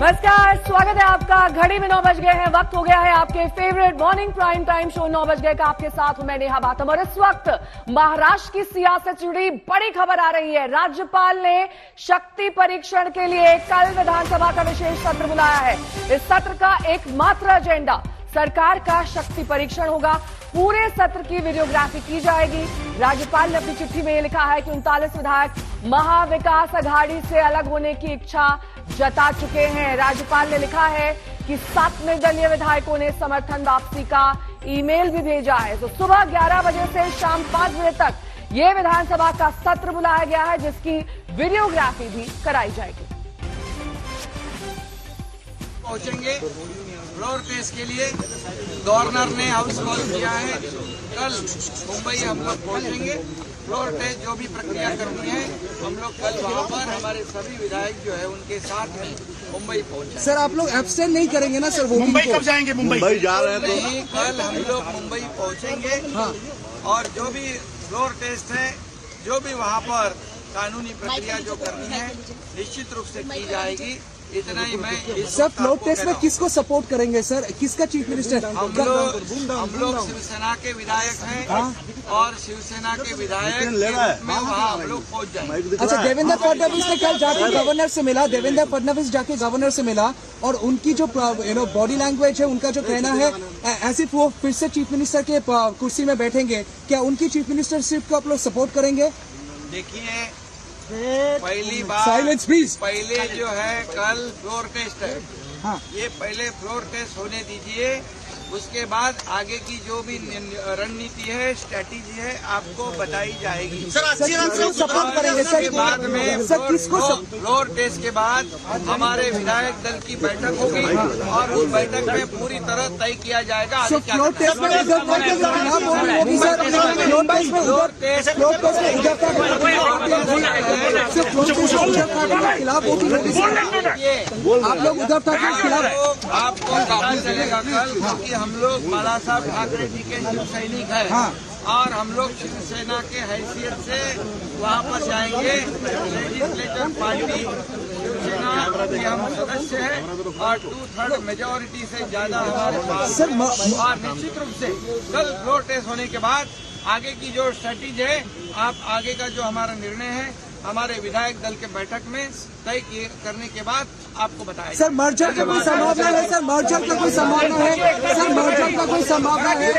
नमस्कार, स्वागत है आपका। घड़ी में 9 बज गए हैं, वक्त हो गया है आपके favourite morning prime time show 9 बज गए का। आपके साथ हूं मैं नेहा बातम और इस वक्त महाराष्ट्र की सियासत से जुड़ी बड़ी खबर आ रही है। राज्यपाल ने शक्ति परीक्षण के लिए कल विधानसभा का विशेष सत्र बुलाया है। इस सत्र का एकमात्र एजेंडा सरकार का शक्ति परीक्षण होगा। पूरे सत्र की वीडियोग्राफी की जाएगी। राज्यपाल ने अपनी चिट्ठी में लिखा है कि 39 विधायक महाविकास अघाड़ी से अलग होने की इच्छा जता चुके हैं। राज्यपाल ने लिखा है कि 7 निर्दलीय विधायकों ने समर्थन वापसी का ईमेल भी भेजा है। तो सुबह 11 बजे से शाम 5 बजे तक ये विधानसभा का सत्र बुलाया गया है, जिसकी वीडियोग्राफी भी कराई जाएगी। पहुंचेंगे फ्लोर टेस्ट के लिए। गवर्नर ने हाउस कॉल किया है। कल मुंबई हम लोग पहुंचेंगे। फ्लोर टेस्ट जो भी प्रक्रिया करनी है हम लोग कल वहाँ पर हमारे सभी विधायक जो है उनके साथ में मुंबई पहुंचे। सर आप लोग एब्सेंट नहीं करेंगे ना सर? मुंबई कब जाएंगे? मुंबई जा रहे हैं तो नहीं, कल हम लोग मुंबई पहुंचेंगे। हाँ। और जो भी फ्लोर टेस्ट है, जो भी वहाँ पर कानूनी प्रक्रिया जो करनी है निश्चित रूप से की जाएगी। इतना ही मैं सर फ्लोर टेस्ट में किसको सपोर्ट करेंगे सर? किसका चीफ मिनिस्टर? हम लोग शिवसेना के विधायक हैं और शिवसेना के विधायक में वहाँ हम लोग पहुँच जाएंगे। अच्छा, देवेंद्र फडणवीस ने कल जाके गवर्नर से मिला। देवेंद्र फडणवीस जाके गवर्नर से मिला और उनकी जो बॉडी लैंग्वेज है, उनका जो कहना है ऐसे वो फिर से चीफ मिनिस्टर के कुर्सी में बैठेंगे। क्या उनकी चीफ मिनिस्टरशिप को आप लोग सपोर्ट करेंगे? देखिए, पहली बार साइलेंस प्लीज। पहले जो है कल फ्लोर टेस्ट है। हाँ। ये पहले फ्लोर टेस्ट होने दीजिए, उसके बाद आगे की जो भी रणनीति है, स्ट्रेटेजी है, आपको बताई जाएगी। सर सपोर्ट करेंगे सर? बाद में सर किसको फ्लोर टेस्ट के बाद हमारे विधायक दल की बैठक होगी और उस बैठक में पूरी तरह तय किया जाएगा। फ्लोर टेस्ट में उद्धव ठाकरे के खिलाफ होगी सर? फ्लोर टेस्ट में उद्धव ठाकरे के खिलाफ होगी सर? आप लोग उद्धव ठाकरे के खिलाफ? आपको पता चलेगा कल, क्योंकि हम लोग बाला साहब ठाकरे जी के शिव सैनिक हैं। हाँ। और हम लोग शिवसेना के हैसियत से वहाँ पर जाएंगे। लेजिस्लेचर पार्टी शिवसेना के हम सदस्य हैं और 2/3 मेजोरिटी से ज्यादा हमारे पास। और निश्चित रूप से कल फ्लोर टेस्ट होने के बाद आगे की जो स्ट्रेटेजी है, आप आगे का जो हमारा निर्णय है हमारे विधायक दल के बैठक में तय करने के बाद आपको बताया। सर मर्जर का कोई संभावना है? सर मर्जर का कोई संभावना है? सर मर्जर का कोई संभावना है?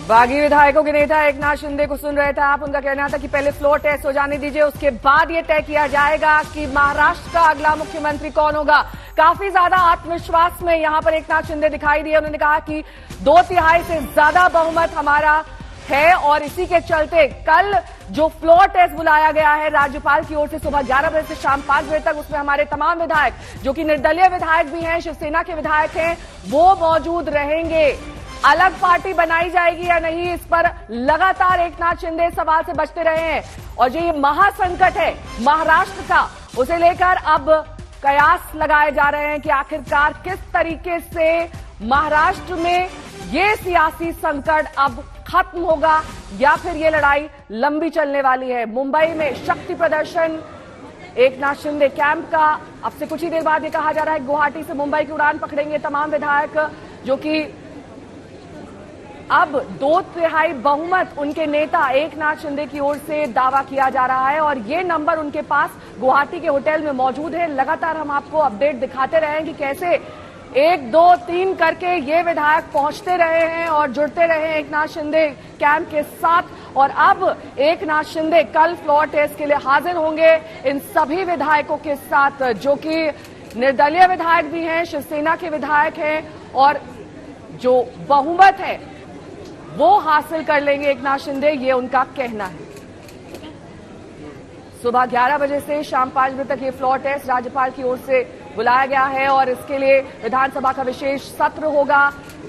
बागी विधायकों के नेता एकनाथ शिंदे को सुन रहे थे आप। उनका कहना था कि पहले फ्लोर टेस्ट हो जाने दीजिए, उसके बाद ये तय किया जाएगा कि महाराष्ट्र का अगला मुख्यमंत्री कौन होगा। काफी ज्यादा आत्मविश्वास में यहां पर एकनाथ शिंदे दिखाई दिए। उन्होंने कहा कि 2/3 से ज्यादा बहुमत हमारा है और इसी के चलते कल जो फ्लोर टेस्ट बुलाया गया है राज्यपाल की ओर से सुबह 11 बजे से शाम 5 बजे तक, उसमें हमारे तमाम विधायक जो कि निर्दलीय विधायक भी हैं, शिवसेना के विधायक हैं, वो मौजूद रहेंगे। अलग पार्टी बनाई जाएगी या नहीं, इस पर लगातार एकनाथ शिंदे सवाल से बचते रहे हैं। और जो ये महासंकट है महाराष्ट्र का, उसे लेकर अब कयास लगाए जा रहे हैं कि आखिरकार किस तरीके से महाराष्ट्र में ये सियासी संकट अब खत्म होगा या फिर ये लड़ाई लंबी चलने वाली है। मुंबई में शक्ति प्रदर्शन एकनाथ शिंदे कैंप का अब से कुछ ही देर बाद ये कहा जा रहा है गुवाहाटी से मुंबई की उड़ान पकड़ेंगे तमाम विधायक, जो कि अब 2/3 बहुमत उनके नेता एकनाथ शिंदे की ओर से दावा किया जा रहा है और ये नंबर उनके पास गुवाहाटी के होटल में मौजूद है। लगातार हम आपको अपडेट दिखाते रहे हैं कि कैसे 1, 2, 3 करके ये विधायक पहुंचते रहे हैं और जुड़ते रहे हैं एकनाथ शिंदे कैंप के साथ। और अब एकनाथ शिंदे कल फ्लोर टेस्ट के लिए हाजिर होंगे इन सभी विधायकों के साथ, जो कि निर्दलीय विधायक भी हैं, शिवसेना के विधायक हैं और जो बहुमत है वो हासिल कर लेंगे एकनाथ शिंदे, ये उनका कहना है। सुबह 11 बजे से शाम 5 बजे तक ये फ्लोर टेस्ट राज्यपाल की ओर से बुलाया गया है और इसके लिए विधानसभा का विशेष सत्र होगा।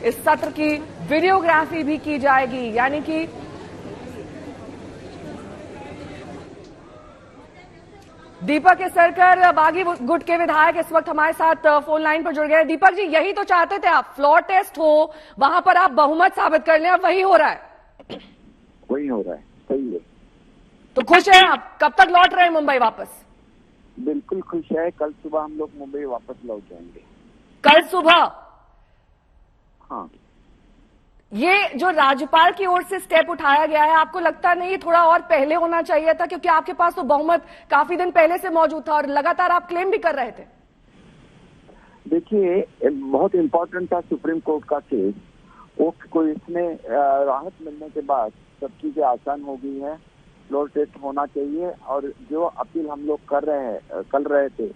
इस सत्र की वीडियोग्राफी भी की जाएगी, यानी कि दीपक केसरकर बागी गुट के विधायक इस वक्त हमारे साथ फोन लाइन पर जुड़ गए। दीपक जी, यही तो चाहते थे आप, फ्लोर टेस्ट हो, वहां पर आप बहुमत साबित कर लें, और वही हो रहा है। वही हो रहा है, सही है। तो खुश हैं आप? कब तक लौट रहे हैं मुंबई वापस? बिल्कुल खुश है। कल सुबह हम लोग मुंबई वापस लौट जाएंगे। कल सुबह? हाँ। ये जो राज्यपाल की ओर से स्टेप उठाया गया है, आपको लगता नहीं ये थोड़ा और पहले होना चाहिए था? क्योंकि आपके पास तो बहुमत काफी दिन पहले से मौजूद था और लगातार आप क्लेम भी कर रहे थे। देखिए, बहुत इम्पोर्टेंट था सुप्रीम कोर्ट का केस। वो कोई इसमें राहत मिलने के बाद सब चीजें आसान हो गई है। फ्लोर टेस्ट होना चाहिए। और जो अपील हम लोग कर रहे थे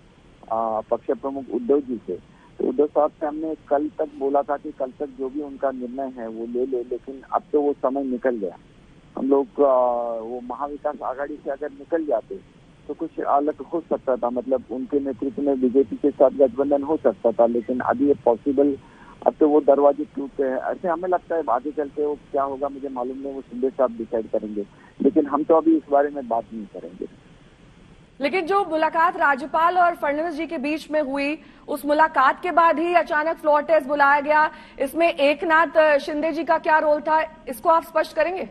पक्ष प्रमुख उद्धव जी से, तो उद्धव साहब से हमने कल तक बोला था कि कल तक जो भी उनका निर्णय है वो ले ले, लेकिन अब तो वो समय निकल गया। हम लोग वो महाविकास आघाड़ी से अगर निकल जाते तो कुछ अलग हो सकता था, मतलब उनके नेतृत्व में बीजेपी के साथ गठबंधन हो सकता था, लेकिन अभी ये पॉसिबल, अब तो वो दरवाजे टूटे हैं। ऐसे हमें लगता है आगे चलते वो क्या होगा मुझे मालूम नहीं, वो शिंदे साहब डिसाइड करेंगे, लेकिन हम तो अभी इस बारे में बात नहीं करेंगे। लेकिन जो मुलाकात राज्यपाल और फडणवीस जी के बीच में हुई, उस मुलाकात के बाद ही अचानक फ्लोर टेस्ट बुलाया गया, इसमें एकनाथ शिंदे जी का क्या रोल था, इसको आप स्पष्ट करेंगे?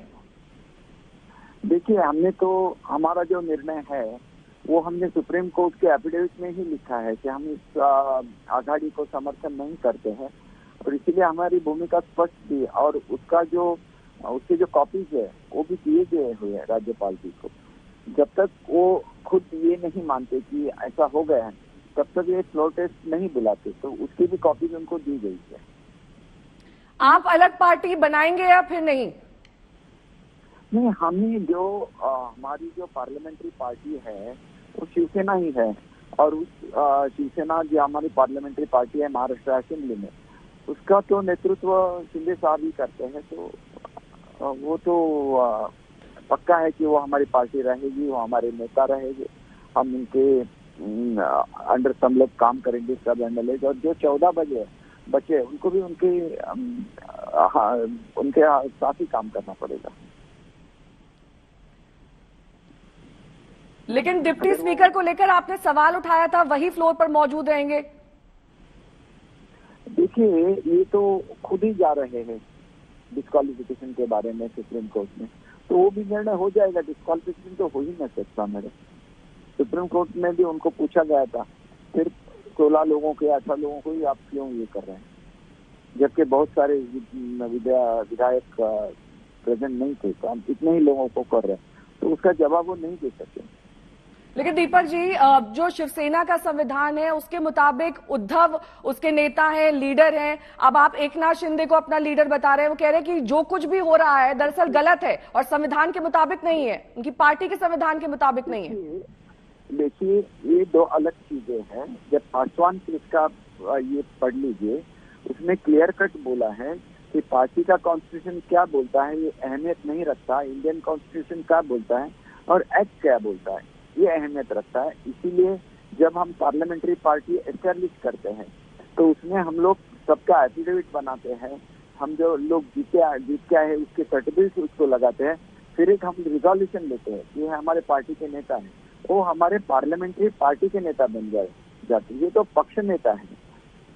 देखिए, हमने तो हमारा जो निर्णय है वो हमने सुप्रीम कोर्ट के एफिडेविट में ही लिखा है कि हम इस आघाड़ी को समर्थन नहीं करते हैं, और इसीलिए हमारी भूमिका स्पष्ट थी। और उसके जो कॉपीज है वो भी दिए गए हुए हैं राज्यपाल जी को। जब तक वो खुद ये नहीं मानते कि ऐसा हो गया है, तब तक ये फ्लोर टेस्ट नहीं बुलाते, तो उसकी भी कॉपीज उनको दी गई है। आप अलग पार्टी बनाएंगे या फिर नहीं? नहीं, हमें जो हमारी जो पार्लियामेंट्री पार्टी है वो शिवसेना ही है, और उस शिवसेना जो हमारी पार्लियामेंट्री पार्टी है महाराष्ट्र असेंबली में, उसका तो नेतृत्व शिंदे साहब ही करते हैं। तो वो तो पक्का है कि वो हमारी पार्टी रहेगी, वो हमारे नेता रहेंगे। हम उनके अंडर हम लोग काम करेंगे, सब एमएलए, और जो 14 बचे उनको भी उनके साथ ही काम करना पड़ेगा। लेकिन डिप्टी स्पीकर को लेकर आपने सवाल उठाया था, वही फ्लोर पर मौजूद रहेंगे? देखिए, ये तो खुद ही जा रहे हैं डिस्क्वालिफिकेशन के बारे में सुप्रीम कोर्ट में, तो वो भी निर्णय हो जाएगा। डिस्क्वालिफिकेशन तो हो ही नहीं सकता। मेरे सुप्रीम कोर्ट में भी उनको पूछा गया था, फिर 16 लोगों के 18 लोगों को ही आप क्यों ये कर रहे हैं, जबकि बहुत सारे विधायक प्रेजेंट नहीं थे, तो हम इतने ही लोगों को कर रहे हैं, तो उसका जवाब वो नहीं दे सकते। लेकिन दीपक जी, जो शिवसेना का संविधान है उसके मुताबिक उद्धव उसके नेता हैं, लीडर हैं। अब आप एकनाथ शिंदे को अपना लीडर बता रहे हैं, वो कह रहे हैं कि जो कुछ भी हो रहा है दरअसल गलत है और संविधान के मुताबिक नहीं है, उनकी पार्टी के संविधान के मुताबिक नहीं है। देखिए, ये दो अलग चीजें हैं। जब पासवान केस का ये पढ़ लीजिए, उसमें क्लियर कट बोला है कि पार्टी का कॉन्स्टिट्यूशन क्या बोलता है ये अहमियत नहीं रखता, इंडियन कॉन्स्टिट्यूशन क्या बोलता है और एक्ट क्या बोलता है ये अहमियत रखता है। इसीलिए जब हम पार्लियामेंट्री पार्टी एस्टैब्लिश करते हैं तो उसमें हम लोग सबका एफिडेविट बनाते हैं, हम जो लोग जीत के आए उसके सर्टिफिकेट उसको लगाते हैं, फिर एक हम रिजोल्यूशन लेते हैं कि हमारे पार्टी के नेता हैं, वो हमारे पार्लियामेंट्री पार्टी के नेता बन जाते। ये तो पक्ष नेता है,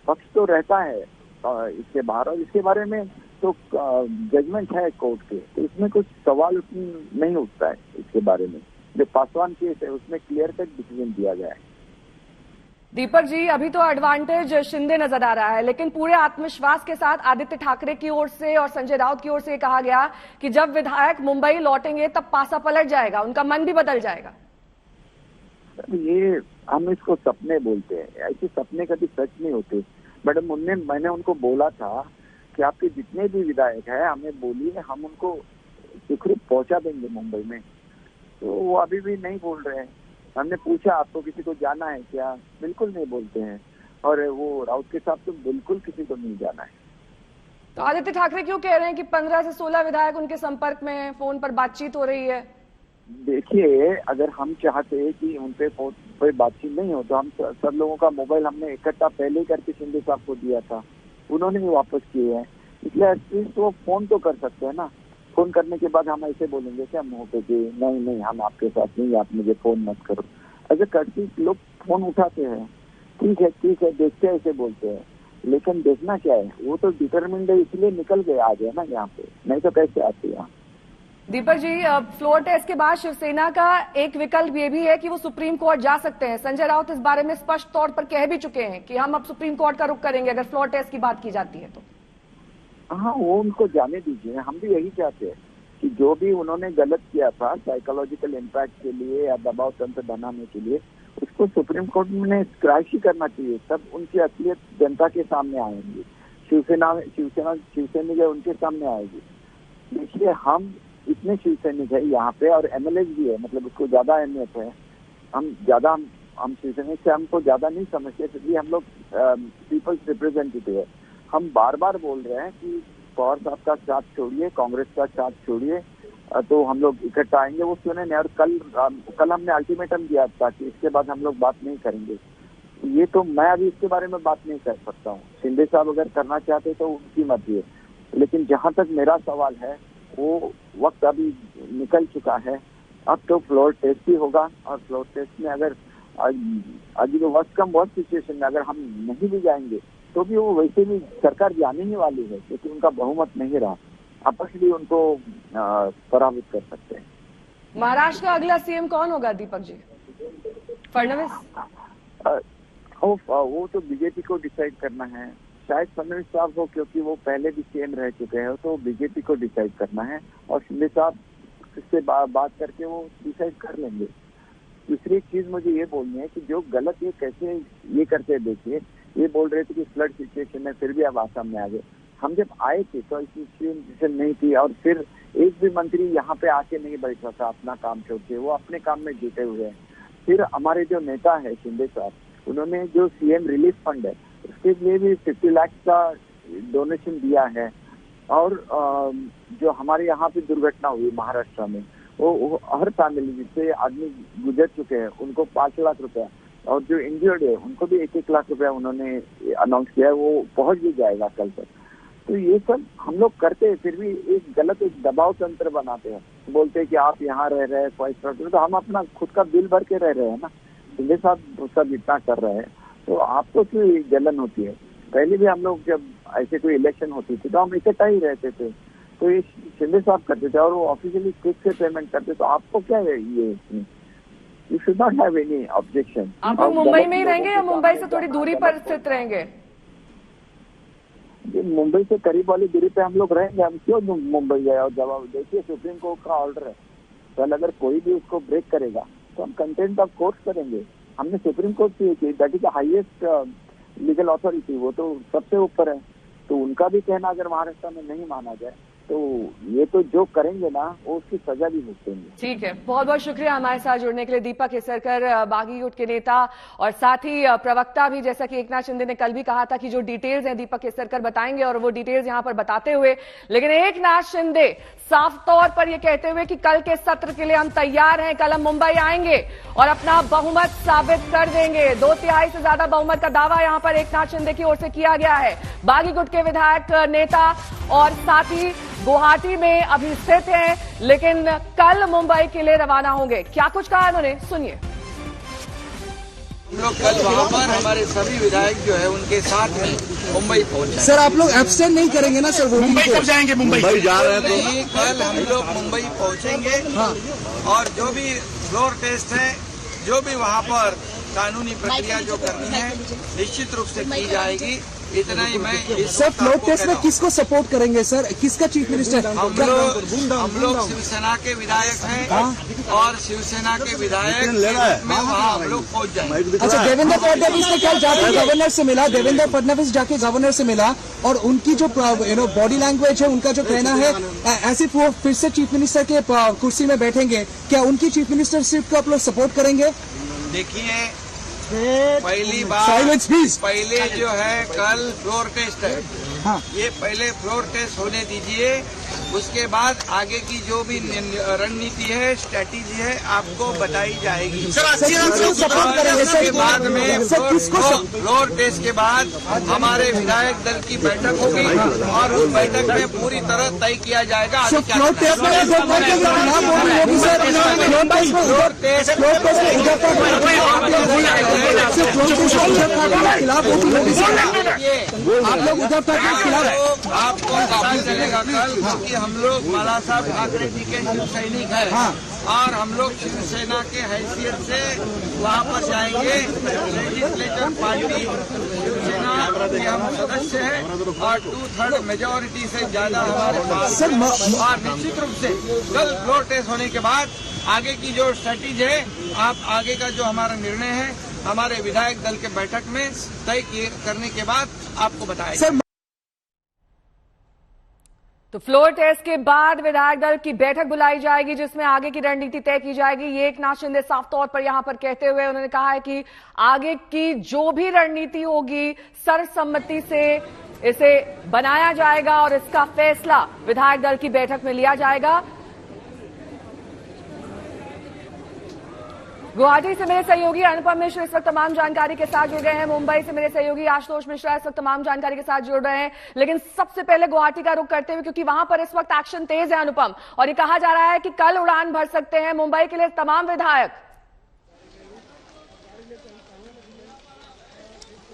पक्ष तो रहता है इसके बाहर, और इसके बारे में तो जजमेंट है कोर्ट के, तो इसमें कुछ सवाल नहीं उठता है इसके बारे में। जो पासवान केस है उसमें क्लियर कट डिसीजन दिया गया है। दीपक जी, अभी तो एडवांटेज शिंदे नजर आ रहा है, लेकिन पूरे आत्मविश्वास के साथ आदित्य ठाकरे की ओर से और संजय राउत की ओर से कहा गया कि जब विधायक मुंबई लौटेंगे तब पासा पलट जाएगा, उनका मन भी बदल जाएगा। ये हम इसको सपने बोलते हैं, ऐसे सपने कभी सच नहीं होते। मैडम, मैंने उनको बोला था कि आपके जितने भी विधायक हैं हमें बोलिए, हम उनको सुखरूप पहुंचा देंगे मुंबई में, तो वो अभी भी नहीं बोल रहे हैं। हमने पूछा आपको किसी को जाना है क्या, बिल्कुल नहीं बोलते हैं, और वो राउत के साथ तो बिल्कुल किसी को नहीं जाना है। तो आदित्य ठाकरे क्यों कह रहे हैं कि 15 से 16 विधायक उनके संपर्क में हैं, फोन पर बातचीत हो रही है? देखिए, अगर हम चाहते कि उनपे कोई बातचीत नहीं हो तो हम सब लोगों का मोबाइल हमने इकट्ठा पहले ही करके शिंदे साहब को दिया था, उन्होंने भी वापस किए हैं, इसलिए एटलीस्ट वो फोन तो कर सकते हैं ना। फोन करने के बाद हम ऐसे बोलेंगे क्या मुंह पे कि नहीं हम आपके साथ नहीं, आप मुझे फोन मत करो। एज ए कर्टसी लोग फोन उठाते हैं, ठीक है देखते हैं, ऐसे बोलते हैं, लेकिन देखना क्या है, वो तो डिटरमिन्ड है, इसलिए निकल गए आ गए ना यहाँ पे, नहीं तो कैसे आते यहाँ। दीपक जी, फ्लोर टेस्ट के बाद शिवसेना का एक विकल्प ये भी है कि वो सुप्रीम कोर्ट जा सकते हैं। संजय राउत इस बारे में स्पष्ट तौर पर कह भी चुके हैं कि हम अब सुप्रीम कोर्ट का रुख करेंगे अगर फ्लोर टेस्ट की बात की जाती है तो। हाँ, वो उनको जाने दीजिए, हम भी यही चाहते हैं कि जो भी उन्होंने गलत किया था साइकोलॉजिकल इम्पैक्ट के लिए या दबाव तंत्र बनाने के लिए, उसको सुप्रीम कोर्ट में स्क्रैच ही करना चाहिए, तब उनकी असलियत जनता के सामने आएंगी, शिवसैनिक है उनके सामने आएगी। देखिए, हम इतने शिवसैनिक है यहाँ पे और एमएलए भी है, मतलब उसको ज्यादा अहमियत है, हम शिवसैनिक से हमको ज्यादा नहीं समझते, फिर भी हम लोग पीपल्स रिप्रेजेंटेटिव है। हम बार बार बोल रहे हैं कि पवार साहब का साथ छोड़िए, कांग्रेस का साथ छोड़िए, तो हम लोग इकट्ठा आएंगे, वो सुने नहीं। और कल हमने अल्टीमेटम दिया था कि इसके बाद हम लोग बात नहीं करेंगे। ये तो मैं अभी इसके बारे में बात नहीं कर सकता हूँ, शिंदे साहब अगर करना चाहते तो उनकी मर्जी है, लेकिन जहाँ तक मेरा सवाल है वो वक्त अभी निकल चुका है। अब तो फ्लोर टेस्ट ही होगा, और फ्लोर टेस्ट में अगर अभी तो वर्स्ट कम वर्स्ट सिचुएशन में अगर हम नहीं भी जाएंगे तो भी वो वैसे भी सरकार जाने ही वाली है, क्योंकि उनका बहुमत नहीं रहा, आपस में उनको पराभूत कर सकते हैं। महाराष्ट्र का अगला सीएम कौन होगा दीपक जी? फडणवीस? वो तो बीजेपी को डिसाइड करना है, शायद फडणवीस साहब हो, क्योंकि वो पहले भी सीएम रह चुके हैं, तो बीजेपी को डिसाइड करना है, और शिंदे साहब इससे बात करके वो डिसाइड कर लेंगे। दूसरी चीज मुझे ये बोलनी है कि जो गलत ये कैसे ये करते हैं, देखिए ये बोल रहे थे कि फ्लड सिचुएशन में फिर भी अब आसाम में आ गए। हम जब आए थे तो ऐसी सिचुएशन नहीं थी, और फिर एक भी मंत्री यहाँ पे आके नहीं बैठा था अपना काम छोड़ के, वो अपने काम में जुटे हुए हैं। फिर हमारे जो नेता है शिंदे साहब, उन्होंने जो सीएम रिलीफ फंड है उसके लिए भी 50 लाख का डोनेशन दिया है, और जो हमारे यहाँ पे दुर्घटना हुई महाराष्ट्र में, वो हर फैमिली जिससे आदमी गुजर चुके हैं उनको 5 लाख रुपया, और जो इंजर्ड है उनको भी 1-1 लाख रुपया उन्होंने अनाउंस किया है, वो पहुंच भी जाएगा कल तक। तो ये सब हम लोग करते हैं, फिर भी एक गलत एक दबाव तंत्र बनाते हैं, बोलते हैं कि आप यहाँ रह रहे हैं, तो हम अपना खुद का बिल भर के रह रहे हैं ना, शिंदे साहब सब इतना कर रहे हैं, तो आपको क्यों जलन होती है? पहले भी हम लोग जब ऐसे कोई इलेक्शन होती थी तो हम इकट्ठा ही रहते थे, तो ये शिंदे साहब करते थे और वो ऑफिशियली चेक से पेमेंट करते, तो आपको क्या है ये? You should not have any objection. आप लोग मुंबई में ही रहेंगे या मुंबई से थोड़ी दूरी पर स्थित रहेंगे? मुंबई से करीब वाली दूरी पे हम लोग रहेंगे, हम क्यों मुंबई गए? और जवाब देखिए, सुप्रीम कोर्ट का ऑर्डर है, कल अगर कोई भी उसको ब्रेक करेगा तो हम कंटेम्प्ट ऑफ कोर्ट करेंगे। हमने सुप्रीम कोर्ट से की, that is the highest legal authority, वो तो सबसे ऊपर है, तो उनका भी कहना अगर महाराष्ट्र में नहीं माना जाए तो ये तो जो करेंगे ना वो उसकी सजा भी भुगतेंगे। ठीक है, बहुत बहुत शुक्रिया हमारे साथ जुड़ने के लिए दीपक केसरकर, बागी गुट के नेता और साथ ही प्रवक्ता भी, जैसा कि एकनाथ शिंदे ने कल भी कहा था कि जो डिटेल्स हैं दीपक केसरकर बताएंगे, और वो डिटेल्स यहां पर बताते हुए, लेकिन एकनाथ शिंदे साफ तौर पर ये कहते हुए कि कल के सत्र के लिए हम तैयार हैं, कल हम मुंबई आएंगे और अपना बहुमत साबित कर देंगे। 2/3 से ज्यादा बहुमत का दावा यहां पर एकनाथ शिंदे की ओर से किया गया है। बागी गुट के विधायक नेता और साथ ही गुवाहाटी में अभी स्थित हैं, लेकिन कल मुंबई के लिए रवाना होंगे। क्या कुछ कहा उन्होंने, सुनिए। हम लोग कल वहाँ पर हमारे सभी विधायक जो है उनके साथ में मुंबई पहुंचे। सर आप लोग एब्सटेंड नहीं करेंगे ना सर? मुंबई कब जाएंगे? मुंबई जा रहे हैं तो कल हम लोग मुंबई पहुंचेंगे, हाँ। और जो भी फ्लोर टेस्ट है, जो भी वहाँ पर कानूनी प्रक्रिया जो करनी है निश्चित रूप से की जाएगी। इतना ही मैं सर फ्लोर टेस्ट में किसको सपोर्ट करेंगे सर? किसका चीफ मिनिस्टर? हम लोग शिवसेना के विधायक हैं, और शिवसेना के विधायक में वहाँ हम लोग पहुँच जाएंगे। अच्छा, देवेंद्र फडणवीस ने कल जाके गवर्नर से मिला, देवेंद्र फडणवीस जाके गवर्नर से मिला, और उनकी जो बॉडी लैंग्वेज है, उनका जो कहना है ऐसे वो फिर से चीफ मिनिस्टर के कुर्सी में बैठेंगे, क्या उनकी चीफ मिनिस्टरशिप को आप लोग सपोर्ट करेंगे? देखिए, पहली बार पहले जो है कल फ्लोर टेस्ट है, हाँ। ये पहले फ्लोर टेस्ट होने दीजिए, उसके बाद आगे की जो भी रणनीति है, स्ट्रेटेजी है, आपको बताई जाएगी। उसके बाद में फ्लोर टेस्ट के बाद हमारे विधायक दल की बैठक होगी और उस बैठक में पूरी तरह तय किया जाएगा। आप लोग उद्धव ठाकरे के खिलाफ, आपको पता चलेगा कल, क्योंकि हम लोग बाला साहब ठाकरे जी के शिव सैनिक हैं और हम लोग शिवसेना के हैसियत से वहाँ पर जाएंगे। लेजिस्लेचर पार्टी शिवसेना के हम सदस्य हैं और 2/3 मेजोरिटी से ज्यादा हमारे पास, और निश्चित रूप से कल फ्लोर टेस्ट होने के बाद आगे की जो स्ट्रेटेजी है, आप आगे का जो हमारा निर्णय है हमारे विधायक दल के बैठक में तय करने के बाद आपको बताएंगे। तो फ्लोर टेस्ट के बाद विधायक दल की बैठक बुलाई जाएगी जिसमें आगे की रणनीति तय की जाएगी। ये एकनाथ शिंदे साफ तौर पर यहां पर कहते हुए उन्होंने कहा है कि आगे की जो भी रणनीति होगी सर्वसम्मति से इसे बनाया जाएगा और इसका फैसला विधायक दल की बैठक में लिया जाएगा। गुवाहाटी से मेरे सहयोगी अनुपम मिश्र इस वक्त तमाम जानकारी के साथ जुड़ गए हैं। मुंबई से मेरे सहयोगी आशुतोष मिश्रा इस वक्त तमाम जानकारी के साथ जुड़ रहे हैं। लेकिन सबसे पहले गुवाहाटी का रुख करते हुए, क्योंकि वहां पर इस वक्त एक्शन तेज है अनुपम, और ये कहा जा रहा है कि कल उड़ान भर सकते हैं मुंबई के लिए तमाम विधायक।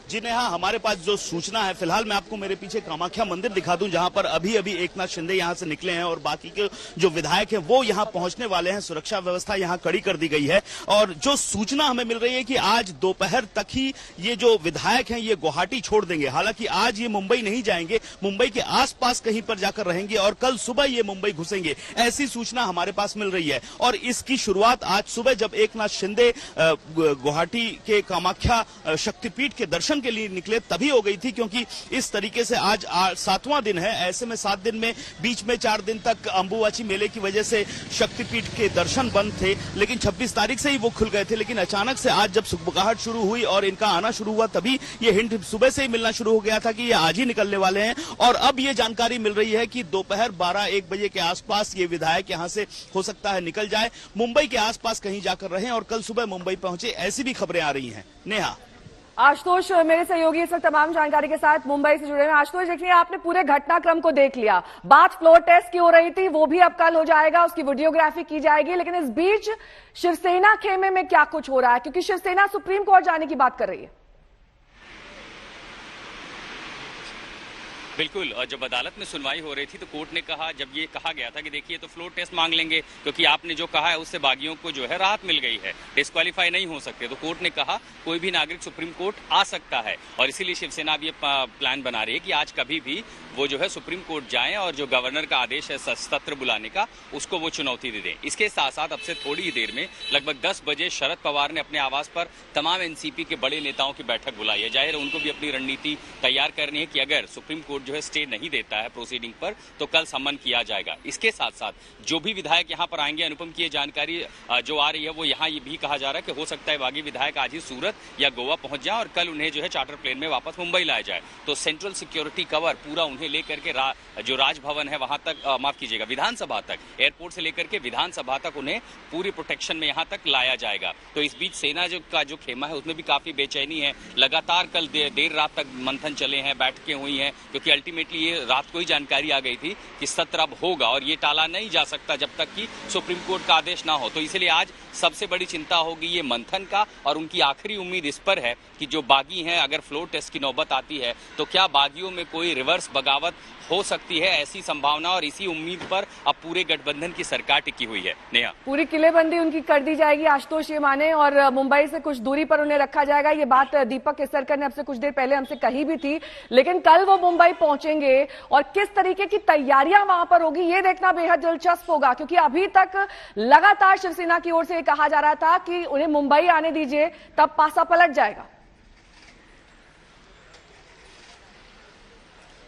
जी नेहा, हमारे पास जो सूचना है, फिलहाल मैं आपको मेरे पीछे कामाख्या मंदिर दिखा दूं जहां पर अभी अभी एकनाथ शिंदे यहां से निकले हैं और बाकी के जो विधायक हैं वो यहां पहुंचने वाले हैं। सुरक्षा व्यवस्था यहां कड़ी कर दी गई है और जो सूचना हमें मिल रही है कि आज दोपहर तक ही ये जो विधायक हैं ये गुवाहाटी छोड़ देंगे। हालांकि आज ये मुंबई नहीं जाएंगे, मुंबई के आसपास कहीं पर जाकर रहेंगे और कल सुबह ये मुंबई घुसेंगे, ऐसी सूचना हमारे पास मिल रही है। और इसकी शुरुआत आज सुबह जब एकनाथ शिंदे गुवाहाटी के कामाख्या शक्तिपीठ के दर्शन के लिए निकले तभी हो गई थी, क्योंकि इस तरीके से आज 7वां दिन है। ऐसे में 7 दिन में बीच में 4 दिन तक अंबुबाची मेले की वजह से शक्तिपीठ के दर्शन बंद थे, लेकिन 26 तारीख से ही वो खुल गए थे। लेकिन अचानक से आज जब सुबुगाहट शुरू हुई और इनका आना शुरू हुआ तभी ये हिंट सुबह से ही मिलना शुरू हो गया था कि ये आज ही निकलने वाले हैं। और अब ये जानकारी मिल रही है कि दोपहर 12-1 बजे के आसपास ये विधायक यहां से हो सकता है निकल जाए, मुंबई के आसपास कहीं जाकर रहें और कल सुबह मुंबई पहुंचे, ऐसी भी खबरें आ रही हैं। नेहा। आशुतोष मेरे सहयोगी इस वक्त तमाम जानकारी के साथ मुंबई से जुड़े हैं। आशुतोष, देखिए आपने पूरे घटनाक्रम को देख लिया, बात फ्लोर टेस्ट की हो रही थी, वो भी अब कल हो जाएगा, उसकी वीडियोग्राफी की जाएगी। लेकिन इस बीच शिवसेना खेमे में क्या कुछ हो रहा है, क्योंकि शिवसेना सुप्रीम कोर्ट जाने की बात कर रही है। बिल्कुल, और जब अदालत में सुनवाई हो रही थी तो कोर्ट ने कहा, जब ये कहा गया था कि देखिए तो फ्लोर टेस्ट मांग लेंगे क्योंकि आपने जो कहा है उससे बागियों को जो है राहत मिल गई है, डिस्क्वालीफाई नहीं हो सकते, तो कोर्ट ने कहा कोई भी नागरिक सुप्रीम कोर्ट आ सकता है। और इसीलिए शिवसेना भी प्लान बना रही है कि आज कभी भी वो जो है सुप्रीम कोर्ट जाएं और जो गवर्नर का आदेश है सत्र बुलाने का उसको वो चुनौती दे दें। इसके साथ साथ अब से थोड़ी ही देर में लगभग 10 बजे शरद पवार ने अपने आवास पर तमाम एनसीपी के बड़े नेताओं की बैठक बुलाई है। जाहिर है उनको भी अपनी रणनीति तैयार करनी है कि अगर सुप्रीम कोर्ट जो है स्टे नहीं देता है प्रोसीडिंग पर तो कल सम्मन किया जाएगा। इसके साथ साथ जो भी विधायक यहां पर आएंगे, अनुपम की ये जानकारी जो आ रही है वो यहां ये भी कहा जा रहा है कि हो सकता है बागी विधायक आज ही सूरत या गोवा पहुंच जाए और कल उन्हें जो है चार्टर प्लेन में वापस मुंबई लाया जाए। तो सेंट्रल सिक्योरिटी कवर पूरा उन्हें लेकर के जो राजभवन है वहां तक, माफ कीजिएगा, विधानसभा तक, एयरपोर्ट से लेकर के विधानसभा तक उन्हें पूरी प्रोटेक्शन में यहां तक लाया जाएगा। तो इस बीच सेना का जो खेमा है उसमें भी काफी बेचैनी है। लगातार कल देर रात तक मंथन चले हैं, बैठकें हुई हैं, क्योंकि अल्टीमेटली ये रात को ही जानकारी आ गई थी कि सत्र अब होगा और ये टाला नहीं जा सकता जब तक कि सुप्रीम कोर्ट का आदेश ना हो। तो इसलिए आज सबसे बड़ी चिंता होगी ये मंथन का, और उनकी आखिरी उम्मीद इस पर है कि जो बागी हैं, अगर फ्लोर टेस्ट की नौबत आती है तो क्या बागियों में कोई रिवर्स बगावत हो सकती है, ऐसी संभावना और इसी उम्मीद पर अब पूरे गठबंधन की सरकार टिकी हुई है। नेहा, पूरी किलेबंदी उनकी कर दी जाएगी, आशुतोष ये माने, और मुंबई से कुछ दूरी पर उन्हें रखा जाएगा। ये बात दीपक केसरकर ने अब से कुछ देर पहले हमसे कही भी थी। लेकिन कल वो मुंबई पहुंचेंगे और किस तरीके की तैयारियां वहां पर होगी ये देखना बेहद दिलचस्प होगा, क्योंकि अभी तक लगातार शिवसेना की ओर से कहा जा रहा था कि उन्हें मुंबई आने दीजिए, तब पासा पलट जाएगा।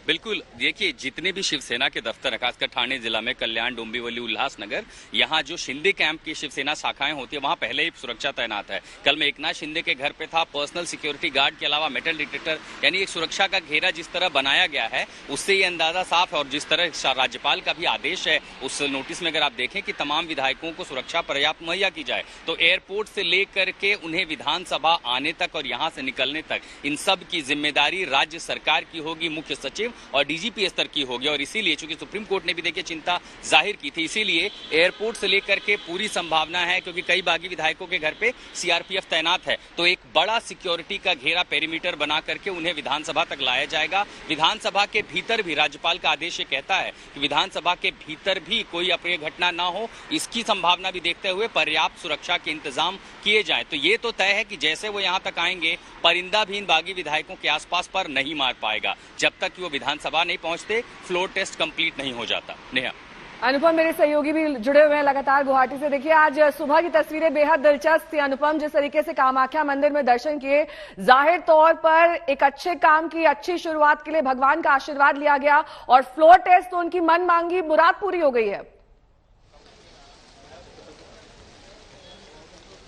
बिल्कुल, देखिए जितने भी शिवसेना के दफ्तर है, खासकर ठाणे जिला में कल्याण, डोंबिवली, उल्लासनगर, यहाँ जो शिंदे कैंप की शिवसेना शाखाएं होती है वहां पहले ही सुरक्षा तैनात है। कल मैं एकनाथ शिंदे के घर पे था, पर्सनल सिक्योरिटी गार्ड के अलावा मेटल डिटेक्टर, यानी एक सुरक्षा का घेरा जिस तरह बनाया गया है उससे ये अंदाजा साफ है। और जिस तरह राज्यपाल का भी आदेश है उस नोटिस में अगर आप देखें कि तमाम विधायकों को सुरक्षा पर्याप्त मुहैया की जाए, तो एयरपोर्ट से लेकर के उन्हें विधानसभा आने तक और यहाँ से निकलने तक इन सब की जिम्मेदारी राज्य सरकार की होगी, मुख्य सचिव और डीजीपी स्तर की होगी। और इसीलिए चूंकि सुप्रीम कोर्ट ने भी देखिए चिंता जाहिर की थी, इसीलिए एयरपोर्ट से लेकर के पूरी संभावना है, क्योंकि कई बागी विधायकों के घर पे सीआरपीएफ तैनात है, तो एक बड़ा सिक्योरिटी का घेरा पेरीमीटर बना करके उन्हें विधानसभा तक लाया जाएगा। विधानसभा के भीतर भी राज्यपाल का आदेश ये कहता है कि विधानसभा के भीतर भी कोई अप्रिय घटना ना हो, इसकी संभावना भी देखते हुए पर्याप्त सुरक्षा के इंतजाम किए जाए। तो ये तो तय है कि जैसे वो यहाँ तक आएंगे, परिंदा भी इन बागी विधायकों के आसपास पर नहीं मार पाएगा जब तक कि वो विधानसभा नहीं पहुंचते, फ्लोर टेस्ट कंप्लीट नहीं हो जाता। नेहा। अनुपम, मेरे सहयोगी भी जुड़े हुए हैं लगातार गुवाहाटी से। देखिए आज सुबह की तस्वीरें बेहद दिलचस्प थी अनुपम, जिस तरीके से कामाख्या मंदिर में दर्शन किए, जाहिर तौर पर एक अच्छे काम की अच्छी शुरुआत के लिए भगवान का आशीर्वाद लिया गया और फ्लोर टेस्ट तो उनकी मन मांगी मुराद पूरी हो गई है।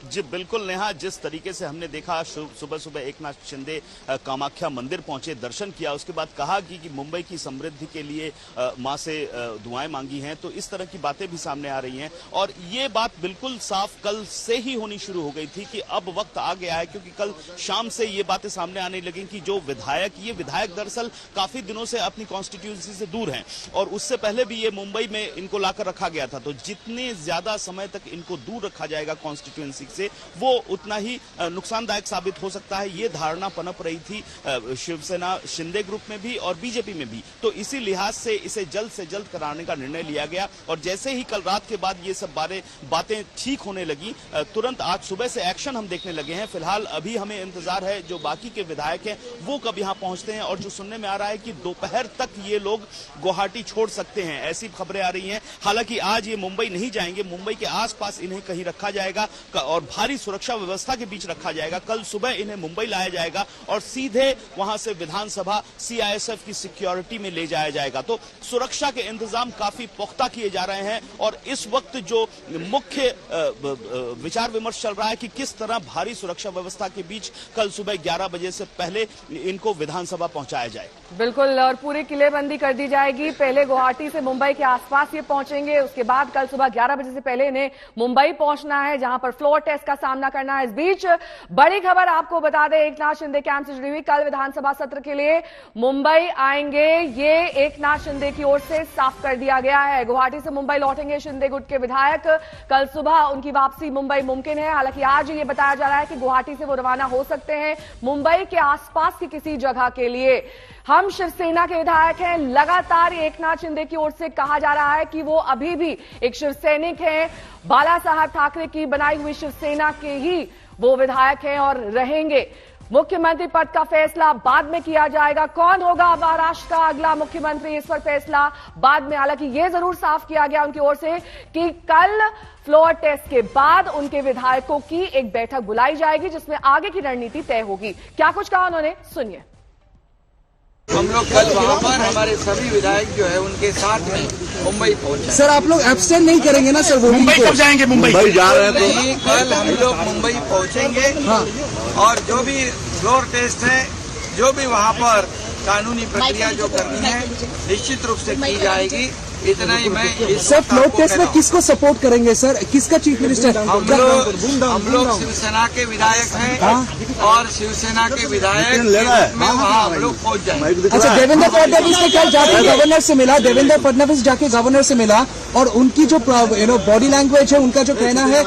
जी बिल्कुल नेहा, जिस तरीके से हमने देखा सुबह सुबह एकनाथ शिंदे कामाख्या मंदिर पहुंचे, दर्शन किया, उसके बाद कहा कि मुंबई की समृद्धि के लिए मां से दुआएं मांगी हैं, तो इस तरह की बातें भी सामने आ रही हैं। और ये बात बिल्कुल साफ कल से ही होनी शुरू हो गई थी कि अब वक्त आ गया है, क्योंकि कल शाम से ये बातें सामने आने लगी कि जो ये विधायक दरअसल काफी दिनों से अपनी कॉन्स्टिट्यूंसी से दूर हैं और उससे पहले भी ये मुंबई में इनको लाकर रखा गया था, तो जितने ज्यादा समय तक इनको दूर रखा जाएगा कॉन्स्टिट्यूंसी से, वो उतना ही नुकसानदायक साबित हो सकता है। ये धारणा पनप रही थी शिवसेना शिंदे ग्रुप में भी और बीजेपी में भी, तो इसी लिहाज से इसे जल्द से जल्द कराने का निर्णय लिया गया। और जैसे ही कल रात के बाद ये सब बातें ठीक होने लगी, तुरंत आज सुबह से एक्शन हम देखने लगे हैं। फिलहाल अभी हमें इंतजार है जो बाकी के विधायक हैं वो कब यहां पहुंचते हैं, और जो सुनने में आ रहा है कि दोपहर तक ये लोग गुवाहाटी छोड़ सकते हैं, ऐसी खबरें आ रही हैं। हालांकि आज ये मुंबई नहीं जाएंगे, मुंबई के आसपास इन्हें कहीं रखा जाएगा और भारी सुरक्षा व्यवस्था के बीच रखा जाएगा। कल सुबह इन्हें मुंबई लाया जाएगा और सीधे वहां से विधानसभा सीआईएसएफ की सिक्योरिटी में ले जाया जाएगा। तो सुरक्षा के इंतजाम काफी पुख्ता किए जा रहे हैं और इस वक्त जो मुख्य विचार विमर्श चल रहा है कि किस तरह भारी सुरक्षा व्यवस्था के बीच कल सुबह 11 बजे से पहले इनको विधानसभा पहुंचाया जाए। बिल्कुल, और पूरी किलेबंदी कर दी जाएगी। पहले गुवाहाटी से मुंबई के आसपास ये पहुंचेंगे, उसके बाद कल सुबह 11 बजे से पहले इन्हें मुंबई पहुंचना है, जहां पर फ्लोर टेस्ट का सामना करना है। इस बीच बड़ी खबर आपको बता दें, एकनाथ शिंदे कैंप से जुड़ी हुई, कल विधानसभा सत्र के लिए मुंबई आएंगे, ये एकनाथ शिंदे की ओर से साफ कर दिया गया है। गुवाहाटी से मुंबई लौटेंगे शिंदे गुट के विधायक, कल सुबह उनकी वापसी मुंबई मुमकिन है। हालांकि आज ये बताया जा रहा है कि गुवाहाटी से वो रवाना हो सकते हैं मुंबई के आसपास की किसी जगह के लिए। हम शिवसेना के विधायक हैं, लगातार एकनाथ शिंदे की ओर से कहा जा रहा है कि वो अभी भी एक शिवसैनिक हैं, बाला साहब ठाकरे की बनाई हुई शिवसेना के ही वो विधायक हैं और रहेंगे। मुख्यमंत्री पद का फैसला बाद में किया जाएगा, कौन होगा महाराष्ट्र का अगला मुख्यमंत्री, इस पर फैसला बाद में। हालांकि यह जरूर साफ किया गया उनकी ओर से कि कल फ्लोर टेस्ट के बाद उनके विधायकों की एक बैठक बुलाई जाएगी जिसमें आगे की रणनीति तय होगी। क्या कुछ कहा उन्होंने, सुनिए। हम लोग कल वहाँ पर हमारे सभी विधायक जो है उनके साथ में मुंबई पहुंचे। सर आप लोग एब्सेंट नहीं करेंगे ना सर? मुंबई कब जाएंगे? मुंबई जा रहे हैं तो कल हम लोग मुंबई पहुंचेंगे। हाँ। और जो भी फ्लोर टेस्ट है, जो भी वहाँ पर कानूनी प्रक्रिया जो करनी है निश्चित रूप से की जाएगी। इतना ही मैं सर फ्लोर टेस्ट में किसको सपोर्ट करेंगे सर? किसका चीफ मिनिस्टर? हम लोग शिवसेना के विधायक हैं और शिवसेना के विधायक में वहाँ हम लोग पहुंच जाएंगे। अच्छा, देवेंद्र फडणवीस ने कल जाके गवर्नर से मिला, देवेंद्र फडणवीस जाके गवर्नर से मिला और उनकी जो बॉडी लैंग्वेज है, उनका जो कहना है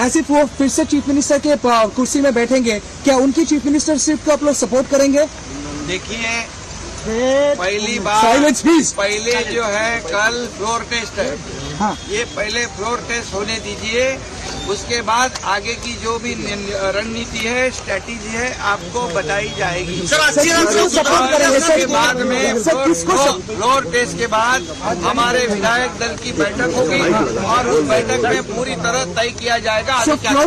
ऐसे वो फिर से चीफ मिनिस्टर के कुर्सी में बैठेंगे, क्या उनकी चीफ मिनिस्टरशिप को आप लोग सपोर्ट करेंगे? देखिए, पहली बार पहले जो है कल फ्लोर टेस्ट है। हाँ। ये पहले फ्लोर टेस्ट होने दीजिए, उसके बाद आगे की जो भी रणनीति है, स्ट्रेटेजी है, आपको बताई जाएगी। उसके बाद में फ्लोर टेस्ट के बाद हमारे विधायक दल की बैठक होगी और उस बैठक में पूरी तरह तय किया जाएगा फ्लोर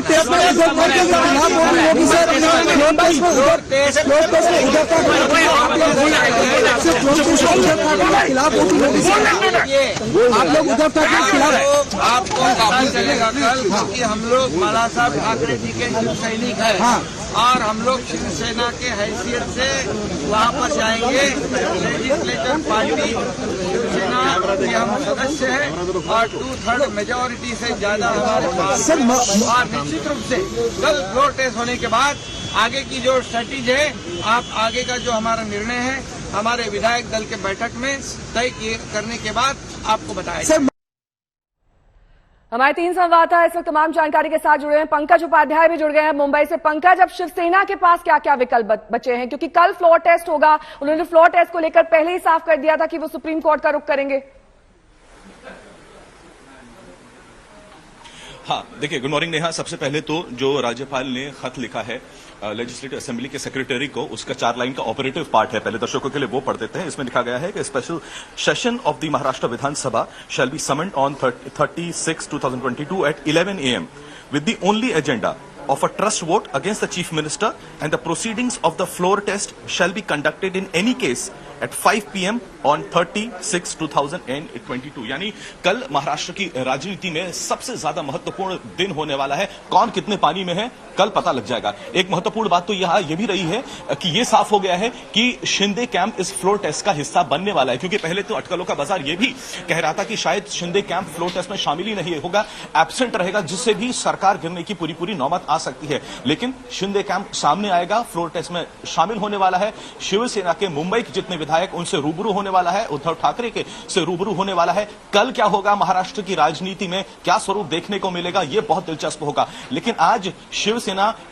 खिलाफ वोटिंग नोटिस, आप लोग उद्धव ठाकरे के खिलाफ, आपको पता चलेगा कल, क्योंकि हम लोग बाला साहब ठाकरे जी के शिव सैनिक हैं। हाँ। और हम लोग शिवसेना के हैसियत से वहाँ पर जाएंगे। लेजिस्लेचर पार्टी शिवसेना के हम सदस्य हैं और 2/3 मेजोरिटी से ज्यादा हमारे पास सर, और निश्चित रूप से कल फ्लोर टेस्ट होने के बाद आगे की जो स्ट्रेटेजी है, आप आगे का जो हमारा निर्णय है हमारे विधायक दल के बैठक में तय करने के बाद आपको बताएंगे। हमारे 3 संवाददाता इस वक्त तमाम जानकारी के साथ जुड़े हैं। पंकज उपाध्याय भी जुड़ गए हैं मुंबई से। पंकज, अब शिवसेना के पास क्या क्या विकल्प बचे हैं, क्योंकि कल फ्लोर टेस्ट होगा, उन्होंने फ्लोर टेस्ट को लेकर पहले ही साफ कर दिया था कि वो सुप्रीम कोर्ट का रुख करेंगे। हाँ, देखिए, गुड मॉर्निंग नेहा। सबसे पहले तो जो राज्यपाल ने खत लिखा है लेजिस्लेटिव असेंबली के सेक्रेटरी को, उसका 4 लाइन का ऑपरेटिव पार्ट है, पहले दर्शकों के लिए वो पढ़ देते हैं। इसमें लिखा गया है कि special session of the Maharashtra Vidhan Sabha shall be summoned on 30/6/2022 at 11 AM with the only agenda of a trust vote against the chief minister, and the proceedings of the floor test shall be conducted in any case at 5 PM on 30/6/2022। यानी कल महाराष्ट्र की राजनीति में सबसे ज्यादा महत्वपूर्ण दिन होने वाला है। कौन कितने पानी में है कल पता लग जाएगा। एक महत्वपूर्ण बात तो यह भी रही है कि यह साफ हो गया है कि शिंदे कैंप इस फ्लोर टेस्ट का हिस्सा बनने वाला है, क्योंकि पहले तो अटकलों का बाजार यह भी कह रहा था कि शायद शिंदे कैंप फ्लोर टेस्ट में शामिल ही नहीं होगा, एब्सेंट रहेगा, जिससे भी सरकार गिरने की पूरी नौबत आ सकती है। लेकिन शिंदे कैंप सामने आएगा, फ्लोर टेस्ट में शामिल होने वाला है। शिवसेना के मुंबई के जितने विधायक, उनसे रूबरू होने वाला है, उद्धव ठाकरे के से रूबरू होने वाला है। कल क्या होगा महाराष्ट्र की राजनीति में, क्या स्वरूप देखने को मिलेगा, यह बहुत दिलचस्प होगा। लेकिन आज शिवसेना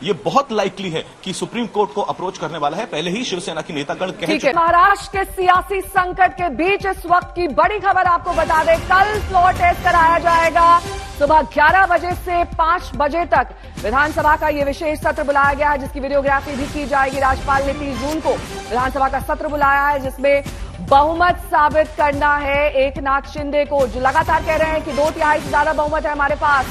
ये बहुत लाइकली है कि सुप्रीम कोर्ट को अप्रोच करने वाला है। पहले ही शिवसेना की नेतागण कह चुके हैं। महाराष्ट्र के सियासी संकट के बीच इस वक्त की बड़ी खबर आपको बता दें, कल फ्लोर टेस्ट कराया जाएगा। सुबह 11 बजे से 5 बजे तक विधानसभा का ये विशेष सत्र बुलाया गया है, जिसकी वीडियोग्राफी भी की जाएगी। राज्यपाल ने 30 जून को विधानसभा का सत्र बुलाया है, जिसमें बहुमत साबित करना है एकनाथ शिंदे को, जो लगातार कह रहे हैं कि 2/3 से ज्यादा बहुमत है हमारे पास।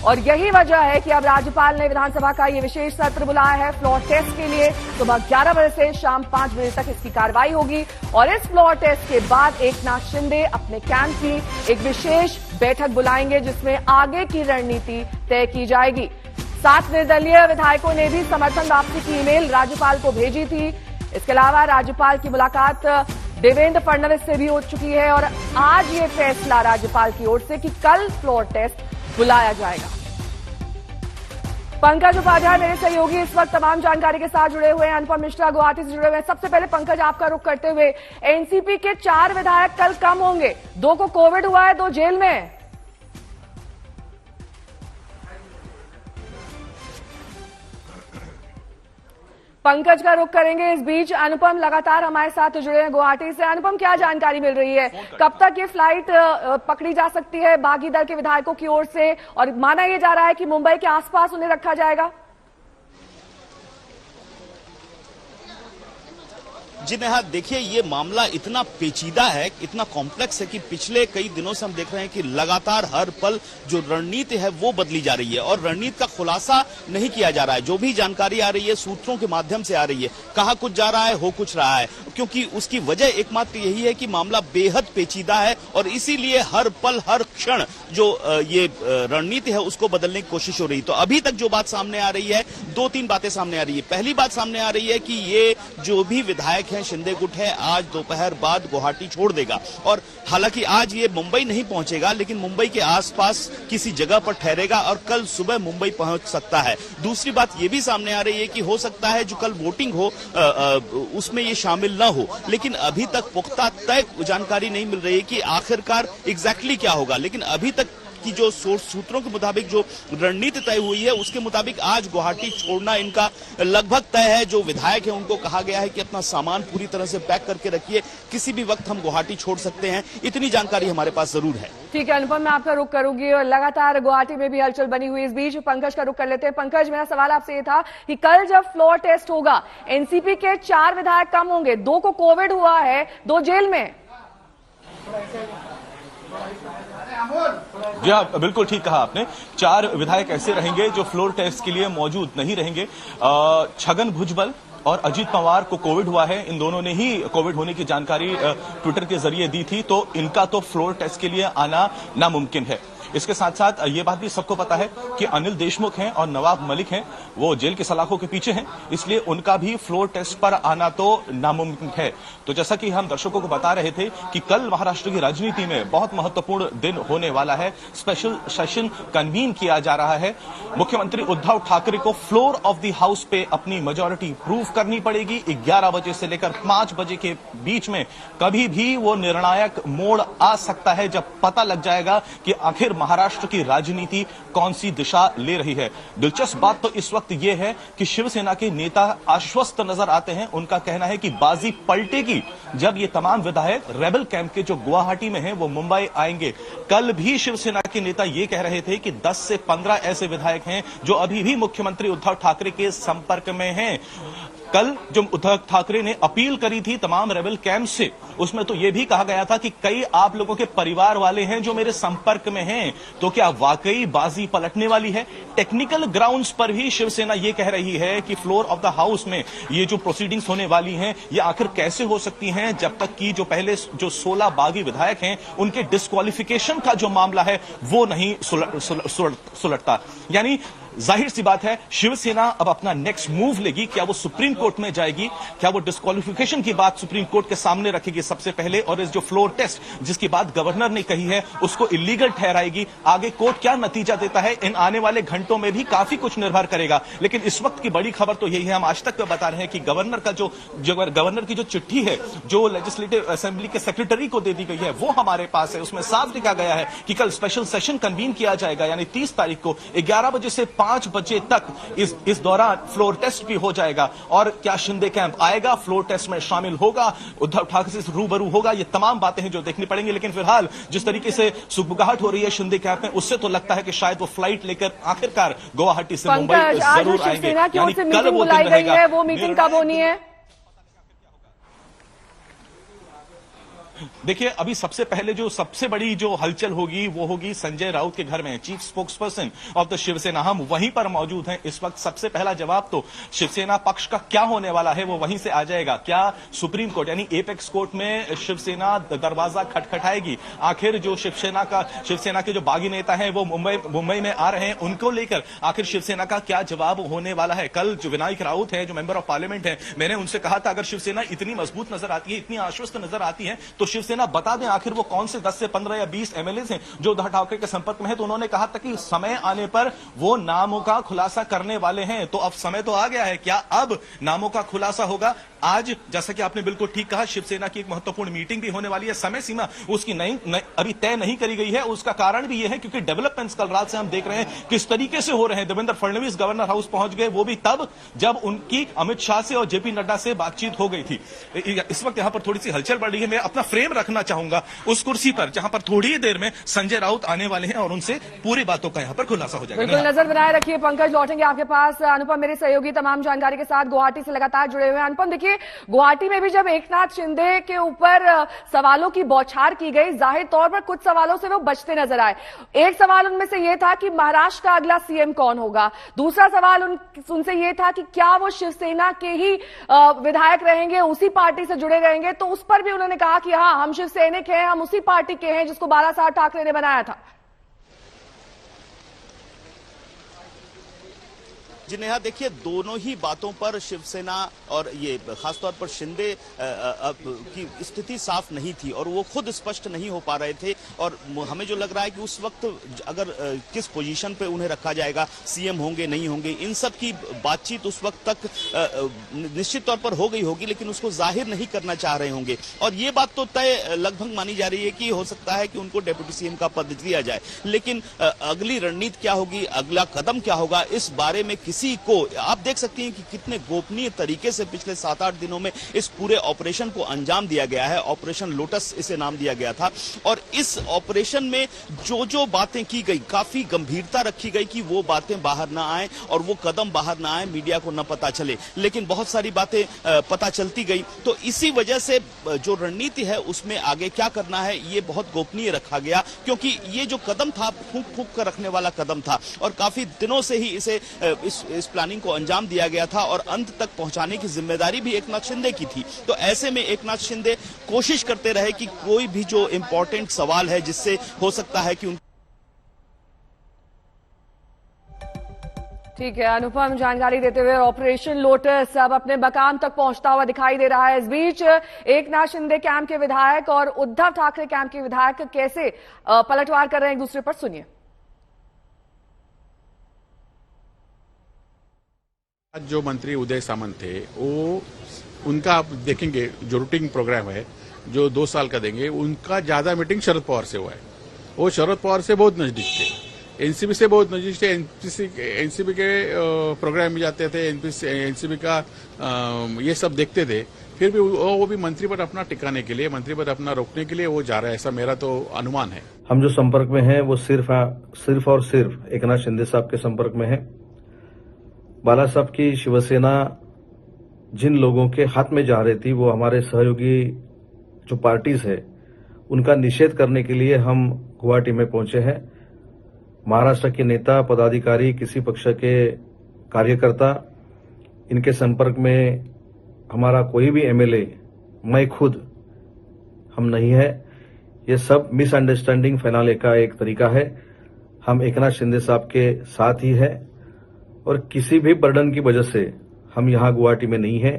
और यही वजह है कि अब राज्यपाल ने विधानसभा का ये विशेष सत्र बुलाया है फ्लोर टेस्ट के लिए। सुबह 11 बजे से शाम 5 बजे तक इसकी कार्रवाई होगी और इस फ्लोर टेस्ट के बाद एकनाथ शिंदे अपने कैंप की एक विशेष बैठक बुलाएंगे, जिसमें आगे की रणनीति तय की जाएगी। 7 निर्दलीय विधायकों ने भी समर्थन वापसी की ईमेल राज्यपाल को भेजी थी। इसके अलावा राज्यपाल की मुलाकात देवेंद्र फडणवीस से भी हो चुकी है और आज ये फैसला राज्यपाल की ओर से कि कल फ्लोर टेस्ट बुलाया जाएगा। पंकज उपाध्याय मेरे सहयोगी इस वक्त तमाम जानकारी के साथ जुड़े हुए हैं। अनुपम मिश्रा गुवाहाटी से जुड़े हुए हैं। सबसे पहले पंकज, आपका रुख करते हुए, एनसीपी के 4 विधायक कल कम होंगे, 2 को कोविड हुआ है, 2 जेल में है। पंकज का रुख करेंगे। इस बीच अनुपम लगातार हमारे साथ जुड़े हैं गुवाहाटी से। अनुपम, क्या जानकारी मिल रही है, कब तक ये फ्लाइट पकड़ी जा सकती है बागी दल के विधायकों की ओर से, और माना यह जा रहा है कि मुंबई के आसपास उन्हें रखा जाएगा? जी नेहा, देखिए, ये मामला इतना पेचीदा है, इतना कॉम्प्लेक्स है कि पिछले कई दिनों से हम देख रहे हैं कि लगातार हर पल जो रणनीति है वो बदली जा रही है और रणनीति का खुलासा नहीं किया जा रहा है। जो भी जानकारी आ रही है सूत्रों के माध्यम से आ रही है, कहा कुछ जा रहा है, हो कुछ रहा है, क्योंकि उसकी वजह एकमात्र यही है कि मामला बेहद पेचीदा है और इसीलिए हर पल हर क्षण जो ये रणनीति है उसको बदलने की कोशिश हो रही है। तो अभी तक जो बात सामने आ रही है, 2-3 बातें सामने आ रही है। पहली बात सामने आ रही है कि ये जो भी विधायक है शिंदे गुट है, आज दोपहर बाद गुवाहाटी छोड़ देगा और हालांकि आज ये मुंबई नहीं पहुंचेगा, लेकिन मुंबई के आसपास किसी जगह पर ठहरेगा और कल सुबह मुंबई पहुंच सकता है। दूसरी बात ये भी सामने आ रही है कि हो सकता है जो कल वोटिंग हो उसमें ये शामिल न हो, लेकिन अभी तक पुख्ता तय जानकारी नहीं मिल रही है कि आखिरकार एग्जैक्टली क्या होगा। लेकिन अभी तक की जो सूत्रों के मुताबिक जो रणनीति तय हुई है उसके मुताबिक आज गुवाहाटी छोड़ना इनका लगभग तय है। जो विधायक है उनको कहा गया है कि अपना सामान पूरी तरह से पैक करके रखिए, किसी भी वक्त हम गुवाहाटी छोड़ सकते हैं, इतनी जानकारी हमारे पास जरूर है। ठीक है अनुपम, मैं आपका रुख करूंगी और लगातार गुवाहाटी में भी हलचल बनी हुई। इस बीच पंकज का रुख कर लेते हैं। पंकज, मेरा सवाल आपसे ये था कि कल जब फ्लोर टेस्ट होगा, एनसीपी के 4 विधायक कम होंगे, 2 को कोविड हुआ है, 2 जेल में। जी हाँ, बिल्कुल ठीक कहा आपने। 4 विधायक ऐसे रहेंगे जो फ्लोर टेस्ट के लिए मौजूद नहीं रहेंगे। छगन भुजबल, और अजीत पवार को कोविड हुआ है। इन दोनों ने ही कोविड होने की जानकारी ट्विटर के जरिए दी थी, तो इनका तो फ्लोर टेस्ट के लिए आना नामुमकिन है। इसके साथ साथ ये बात भी सबको पता है कि अनिल देशमुख हैं और नवाब मलिक हैं, वो जेल की सलाखों के पीछे हैं, इसलिए उनका भी फ्लोर टेस्ट पर आना तो नामुमकिन है। तो जैसा कि हम दर्शकों को बता रहे थे कि कल महाराष्ट्र की राजनीति में बहुत महत्वपूर्ण दिन होने वाला है। स्पेशल सेशन कन्वीन किया जा रहा है। मुख्यमंत्री उद्धव ठाकरे को फ्लोर ऑफ द हाउस पे अपनी मेजॉरिटी प्रूव करनी पड़ेगी। 11 बजे से लेकर 5 बजे के बीच में कभी भी वो निर्णायक मोड़ आ सकता है, जब पता लग जाएगा कि आखिर महाराष्ट्र की राजनीति कौन सी दिशा ले रही है। दिलचस्प बात तो इस वक्त यह है कि शिवसेना के नेता आश्वस्त नजर आते हैं। उनका कहना है कि बाजी पलटेगी जब ये तमाम विधायक रेबल कैंप के जो गुवाहाटी में हैं वो मुंबई आएंगे। कल भी शिवसेना के नेता ये कह रहे थे कि 10 से 15 ऐसे विधायक हैं जो अभी भी मुख्यमंत्री उद्धव ठाकरे के संपर्क में हैं। कल जो उद्धव ठाकरे ने अपील करी थी तमाम रेबल कैंप से, उसमें तो यह भी कहा गया था कि कई आप लोगों के परिवार वाले हैं जो मेरे संपर्क में हैं। तो क्या वाकई बाजी पलटने वाली है? टेक्निकल ग्राउंड्स पर भी शिवसेना यह कह रही है कि फ्लोर ऑफ द हाउस में ये जो प्रोसीडिंग्स होने वाली हैं ये आखिर कैसे हो सकती हैं जब तक कि जो पहले जो 16 बागी विधायक हैं उनके डिस्क्वालिफिकेशन का जो मामला है वो नहीं सुलटता। यानी जाहिर सी बात है शिवसेना अब अपना नेक्स्ट मूव लेगी। क्या वो सुप्रीम कोर्ट में जाएगी? क्या वो डिस्क्वालिफिकेशन की बात सुप्रीम कोर्ट के सामने रखेगी सबसे पहले, और इस जो फ्लोर टेस्ट जिसकी बात गवर्नर ने कही है उसको इलीगल ठहराएगी? आगे कोर्ट क्या नतीजा देता है इन आने वाले घंटों में भी काफी कुछ निर्भर करेगा। लेकिन इस वक्त की बड़ी खबर तो यही है, हम आज तक बता रहे हैं कि गवर्नर का गवर्नर की जो चिट्ठी है जो लेजिस्लेटिव असेंबली के सेक्रेटरी को दे दी गई है वो हमारे पास है। उसमें साफ लिखा गया है कि कल स्पेशल सेशन कन्वीन किया जाएगा, यानी 30 तारीख को 11 बजे से 5 बजे तक इस दौरान फ्लोर टेस्ट भी हो जाएगा। और क्या शिंदे कैंप आएगा, फ्लोर टेस्ट में शामिल होगा, उद्धव ठाकरे से रूबरू होगा, ये तमाम बातें हैं जो देखनी पड़ेंगी। लेकिन फिलहाल जिस तरीके से सुगबुगाहट हो रही है शिंदे कैंप में, उससे तो लगता है कि शायद वो फ्लाइट लेकर आखिरकार गुवाहाटी से मुंबई जरूर आएंगे। यानी कल वो दिन रहेगा। वो मीटिंग कब होनी है? देखिए, अभी सबसे पहले जो सबसे बड़ी जो हलचल होगी वो होगी संजय राउत के घर में। Chief spokesperson of the Shiv Sena, हम वहीं पर मौजूद हैं इस वक्त। सबसे पहला जवाब तो शिवसेना पक्ष का क्या होने वाला है वो वहीं से आ जाएगा। क्या सुप्रीम कोर्ट यानी एपेक्स कोर्ट में शिवसेना दरवाजा खटखटाएगी? आखिर जो शिवसेना के जो बागी नेता हैं वो मुंबई में आ रहे हैं, उनको लेकर आखिर शिवसेना का क्या जवाब होने वाला है? कल जो विनायक राउत है, जो मेंबर ऑफ पार्लियामेंट है, मैंने उनसे कहा था अगर शिवसेना इतनी मजबूत नजर आती है, इतनी आश्वस्त नजर आती है तो शिवसेना बता दें आखिर वो कौन से 10 से 15 या 20 एमएलए हैं जो उद्धव ठाकरे के संपर्क में है। तो उन्होंने कहा था कि समय आने पर वो नामों का खुलासा करने वाले हैं। तो अब समय तो आ गया है, क्या अब नामों का खुलासा होगा? आज जैसा कि आपने बिल्कुल ठीक कहा, शिवसेना की एक महत्वपूर्ण मीटिंग भी होने वाली है। समय सीमा उसकी अभी तय नहीं करी गई है। उसका कारण भी यह है क्योंकि डेवलपमेंट्स कल रात से हम देख रहे हैं किस तरीके से हो रहे हैं। देवेंद्र फडणवीस गवर्नर हाउस पहुंच गए, वो भी तब जब उनकी अमित शाह से और जेपी नड्डा से बातचीत हो गई थी। इस वक्त यहां पर थोड़ी सी हलचल बढ़ रही है। मैं अपना फ्रेम रखना चाहूंगा उस कुर्सी पर जहां पर थोड़ी ही देर में संजय राउत आने वाले हैं और उनसे पूरी बातों का यहां पर खुलासा हो जाएगा। बिल्कुल नजर बनाए रखिए। पंकज, लौटेंगे आपके पास। अनुपम मेरे सहयोगी तमाम जानकारी के साथ गुवाहाटी से लगातार जुड़े हुए हैं। अनुपम, देखिए गुवाहाटी में भी जब एकनाथ शिंदे के ऊपर सवालों की बौछार की गई, जाहिर तौर पर कुछ सवालों से वो बचते नजर आए। एक सवाल उनमें से यह था कि महाराष्ट्र का अगला सीएम कौन होगा। दूसरा सवाल उनसे यह था कि क्या वो शिवसेना के ही विधायक रहेंगे, उसी पार्टी से जुड़े रहेंगे। तो उस पर भी उन्होंने कहा कि हाँ, हम शिवसैनिक हैं, हम उसी पार्टी के हैं जिसको बालासाहेब ठाकरे ने बनाया था। जी नेहा, देखिए दोनों ही बातों पर शिवसेना और ये खासतौर पर शिंदे की स्थिति साफ नहीं थी और वो खुद स्पष्ट नहीं हो पा रहे थे। और हमें जो लग रहा है कि उस वक्त अगर किस पोजीशन पे उन्हें रखा जाएगा, सीएम होंगे नहीं होंगे, इन सब की बातचीत उस वक्त तक निश्चित तौर पर हो गई होगी, लेकिन उसको जाहिर नहीं करना चाह रहे होंगे। और ये बात तो तय लगभग मानी जा रही है कि हो सकता है कि उनको डेप्यूटी सीएम का पद दिया जाए। लेकिन अगली रणनीति क्या होगी, अगला कदम क्या होगा, इस बारे में किसी को आप देख सकते हैं कि कितने गोपनीय तरीके से पिछले 7-8 दिनों में इस पूरे ऑपरेशन को अंजाम दिया गया है। ऑपरेशन लोटस इसे नाम दिया गया था। और इस ऑपरेशन में जो जो बातें की गई, काफी गंभीरता रखी गई कि वो बातें बाहर ना आए और वो कदम बाहर ना आए, मीडिया को न पता चले। लेकिन बहुत सारी बातें पता चलती गई। तो इसी वजह से जो रणनीति है उसमें आगे क्या करना है ये बहुत गोपनीय रखा गया, क्योंकि ये जो कदम था फूंक फूंक कर रखने वाला कदम था और काफी दिनों से ही इसे इस प्लानिंग को अंजाम दिया गया था और अंत तक पहुंचाने की जिम्मेदारी भी एकनाथ शिंदे की थी। तो ऐसे में एकनाथ शिंदे कोशिश करते रहे कि कोई भी जो इंपॉर्टेंट सवाल है जिससे हो सकता है कि ठीक है, अनुपम जानकारी देते हुए ऑपरेशन लोटस अब अपने मकाम तक पहुंचता हुआ दिखाई दे रहा है। इस बीच एकनाथ शिंदे कैंप के विधायक और उद्धव ठाकरे कैंप के विधायक कैसे पलटवार कर रहे हैं एक दूसरे पर, सुनिए। आज जो मंत्री उदय सामंत थे वो उनका आप देखेंगे जो रूटीन प्रोग्राम है जो 2 साल का देंगे, उनका ज्यादा मीटिंग शरद पवार से हुआ है। वो शरद पवार से बहुत नजदीक थे, एनसीपी से बहुत नजदीक थे। एनसीपी के प्रोग्राम में जाते थे, एनसीपी का ये सब देखते थे। फिर भी वो भी मंत्री पद अपना टिकाने के लिए, मंत्री पद अपना रोकने के लिए वो जा रहा है, ऐसा मेरा तो अनुमान है। हम जो संपर्क में हैं वो सिर्फ और सिर्फ एकनाथ शिंदे साहब के संपर्क में है। बाला साहब की शिवसेना जिन लोगों के हाथ में जा रही थी वो हमारे सहयोगी जो पार्टीज है उनका निषेध करने के लिए हम गुवाहाटी में पहुंचे हैं। महाराष्ट्र के नेता, पदाधिकारी, किसी पक्ष के कार्यकर्ता, इनके संपर्क में हमारा कोई भी एमएलए, मैं खुद, हम नहीं है। ये सब मिसअंडरस्टैंडिंग फैलाने का एक तरीका है। हम एकनाथ शिंदे साहब के साथ ही है और किसी भी बर्डन की वजह से हम यहां गुवाहाटी में नहीं है।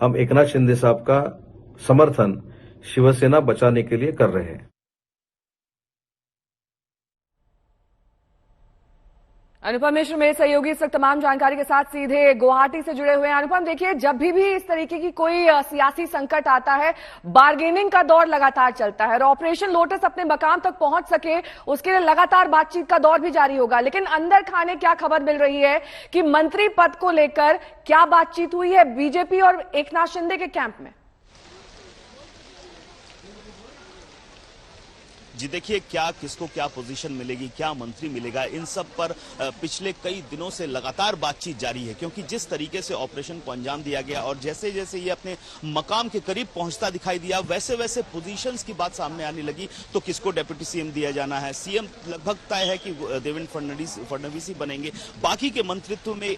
हम एकनाथ शिंदे साहब का समर्थन शिवसेना बचाने के लिए कर रहे हैं। अनुपम मिश्र मेरे सहयोगी इस वक्त तमाम जानकारी के साथ सीधे गुवाहाटी से जुड़े हुए हैं। अनुपम, देखिए, जब भी इस तरीके की कोई सियासी संकट आता है, बार्गेनिंग का दौर लगातार चलता है और ऑपरेशन लोटस अपने मकाम तक पहुंच सके उसके लिए लगातार बातचीत का दौर भी जारी होगा। लेकिन अंदर खाने क्या खबर मिल रही है कि मंत्री पद को लेकर क्या बातचीत हुई है बीजेपी और एकनाथ शिंदे के कैंप में? जी देखिए, क्या किसको क्या पोजीशन मिलेगी, क्या मंत्री मिलेगा, इन सब पर पिछले कई दिनों से लगातार बातचीत जारी है। क्योंकि जिस तरीके से ऑपरेशन को अंजाम दिया गया और जैसे जैसे ये अपने मकाम के करीब पहुंचता दिखाई दिया, वैसे वैसे पोजीशंस की बात सामने आने लगी। तो किसको डेप्यूटी सीएम दिया जाना है, सीएम लगभग तय है कि देवेंद्र फडणवीस ही बनेंगे। बाकी के मंत्रित्व में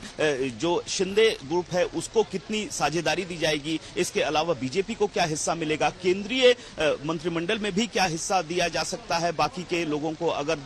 जो शिंदे ग्रुप है उसको कितनी साझेदारी दी जाएगी, इसके अलावा बीजेपी को क्या हिस्सा मिलेगा, केंद्रीय मंत्रिमंडल में भी क्या हिस्सा दिया जा सकता है बाकी के लोगों को अगर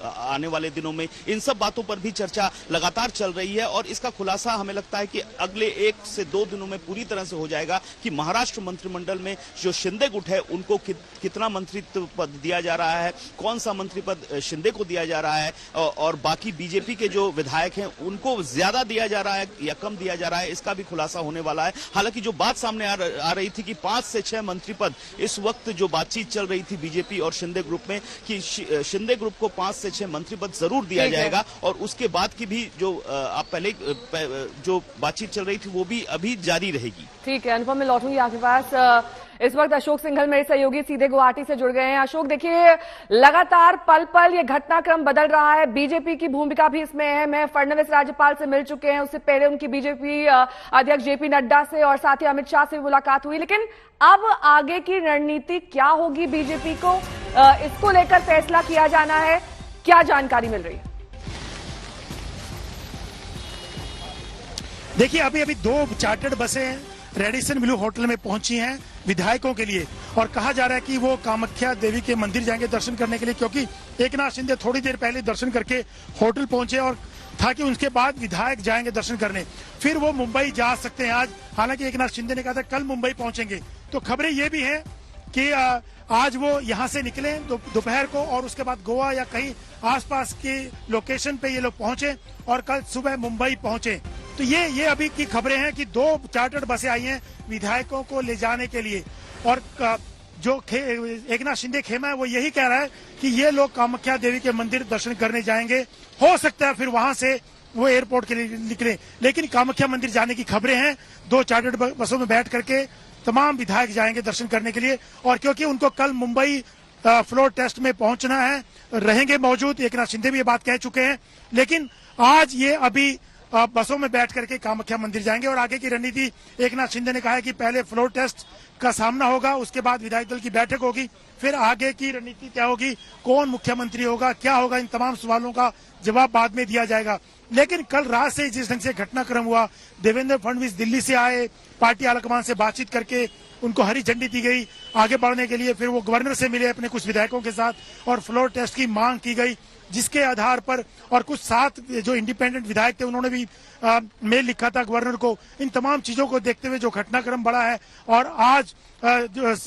आने वाले दिनों में, इन सब बातों पर भी चर्चा लगातार चल रही है। और इसका खुलासा हमें लगता है कि अगले 1 से 2 दिनों में पूरी तरह से हो जाएगा कि महाराष्ट्र मंत्रिमंडल में जो शिंदे गुट है उनको कितना मंत्रित्व पद दिया जा रहा है, कौन सा मंत्री पद शिंदे को दिया जा रहा है और बाकी बीजेपी के जो विधायक हैं उनको ज्यादा दिया जा रहा है या कम दिया जा रहा है, इसका भी खुलासा होने वाला है। हालांकि जो बात सामने आ रही थी कि 5 से 6 मंत्री पद, इस वक्त जो बातचीत चल रही थी बीजेपी और शिंदे ग्रुप में कि शिंदे ग्रुप को 5 से 6 मंत्री पद जरूर दिया जाएगा और उसके बाद की भी जो आप पहले जो बातचीत चल रही थी वो भी अभी जारी रहेगी। ठीक है अनुपम, मैं लौटूंगी आपके पास। इस वक्त अशोक सिंघल मेरे सहयोगी सीधे गुवाहाटी से जुड़ गए हैं। अशोक, देखिए, लगातार पल पल ये घटनाक्रम बदल रहा है, बीजेपी की भूमिका भी इसमें अहम है। फडणवीस राज्यपाल से मिल चुके हैं, उससे पहले उनकी बीजेपी अध्यक्ष जेपी नड्डा से और साथ ही अमित शाह से मुलाकात हुई। लेकिन अब आगे की रणनीति क्या होगी बीजेपी को, इसको लेकर फैसला किया जाना है, क्या जानकारी मिल रही है? देखिए, अभी 2 चार्टर्ड बसें रेडिसन ब्लू होटल में पहुंची हैं विधायकों के लिए और कहा जा रहा है कि वो कामाख्या देवी के मंदिर जाएंगे दर्शन करने के लिए, क्योंकि एकनाथ शिंदे थोड़ी देर पहले दर्शन करके होटल पहुंचे और था कि उसके बाद विधायक जाएंगे दर्शन करने, फिर वो मुंबई जा सकते हैं आज। हालांकि एकनाथ शिंदे ने कहा था कल मुंबई पहुंचेंगे। तो खबरें ये भी हैं कि आज वो यहां से निकले दोपहर को और उसके बाद गोवा या कहीं आसपास की लोकेशन पे ये लोग पहुंचे और कल सुबह मुंबई पहुंचे। तो ये अभी की खबरें हैं कि 2 चार्टर्ड बसें आई हैं विधायकों को ले जाने के लिए और जो एकनाथ शिंदे खेमा है वो यही कह रहा है कि ये लोग कामाख्या देवी के मंदिर दर्शन करने जाएंगे। हो सकता है फिर वहां से वो एयरपोर्ट के लिए निकले, लेकिन कामाख्या मंदिर जाने की खबरें हैं। 2 चार्टर्ड बसों में बैठ करके तमाम विधायक जाएंगे दर्शन करने के लिए और क्योंकि उनको कल मुंबई फ्लोर टेस्ट में पहुंचना है, रहेंगे मौजूद। एकनाथ शिंदे भी ये बात कह चुके हैं, लेकिन आज ये अभी बसों में बैठ करके कामाख्या मंदिर जाएंगे। और आगे की रणनीति एकनाथ शिंदे ने कहा है कि पहले फ्लोर टेस्ट का सामना होगा, उसके बाद विधायक दल की बैठक होगी, फिर आगे की रणनीति क्या होगी, कौन मुख्यमंत्री होगा, क्या होगा, इन तमाम सवालों का जवाब बाद में दिया जाएगा। लेकिन कल रात से जिस ढंग से घटनाक्रम हुआ, देवेंद्र फडणवीस दिल्ली से आए, पार्टी आलाकमान से बातचीत करके उनको हरी झंडी दी गई आगे बढ़ने के लिए, फिर वो गवर्नर से मिले अपने कुछ विधायकों के साथ और फ्लोर टेस्ट की मांग की गई, जिसके आधार पर और कुछ 7 जो इंडिपेंडेंट विधायक थे उन्होंने भी मेल लिखा था गवर्नर को। इन तमाम चीजों को देखते हुए जो घटनाक्रम बढ़ा है और आज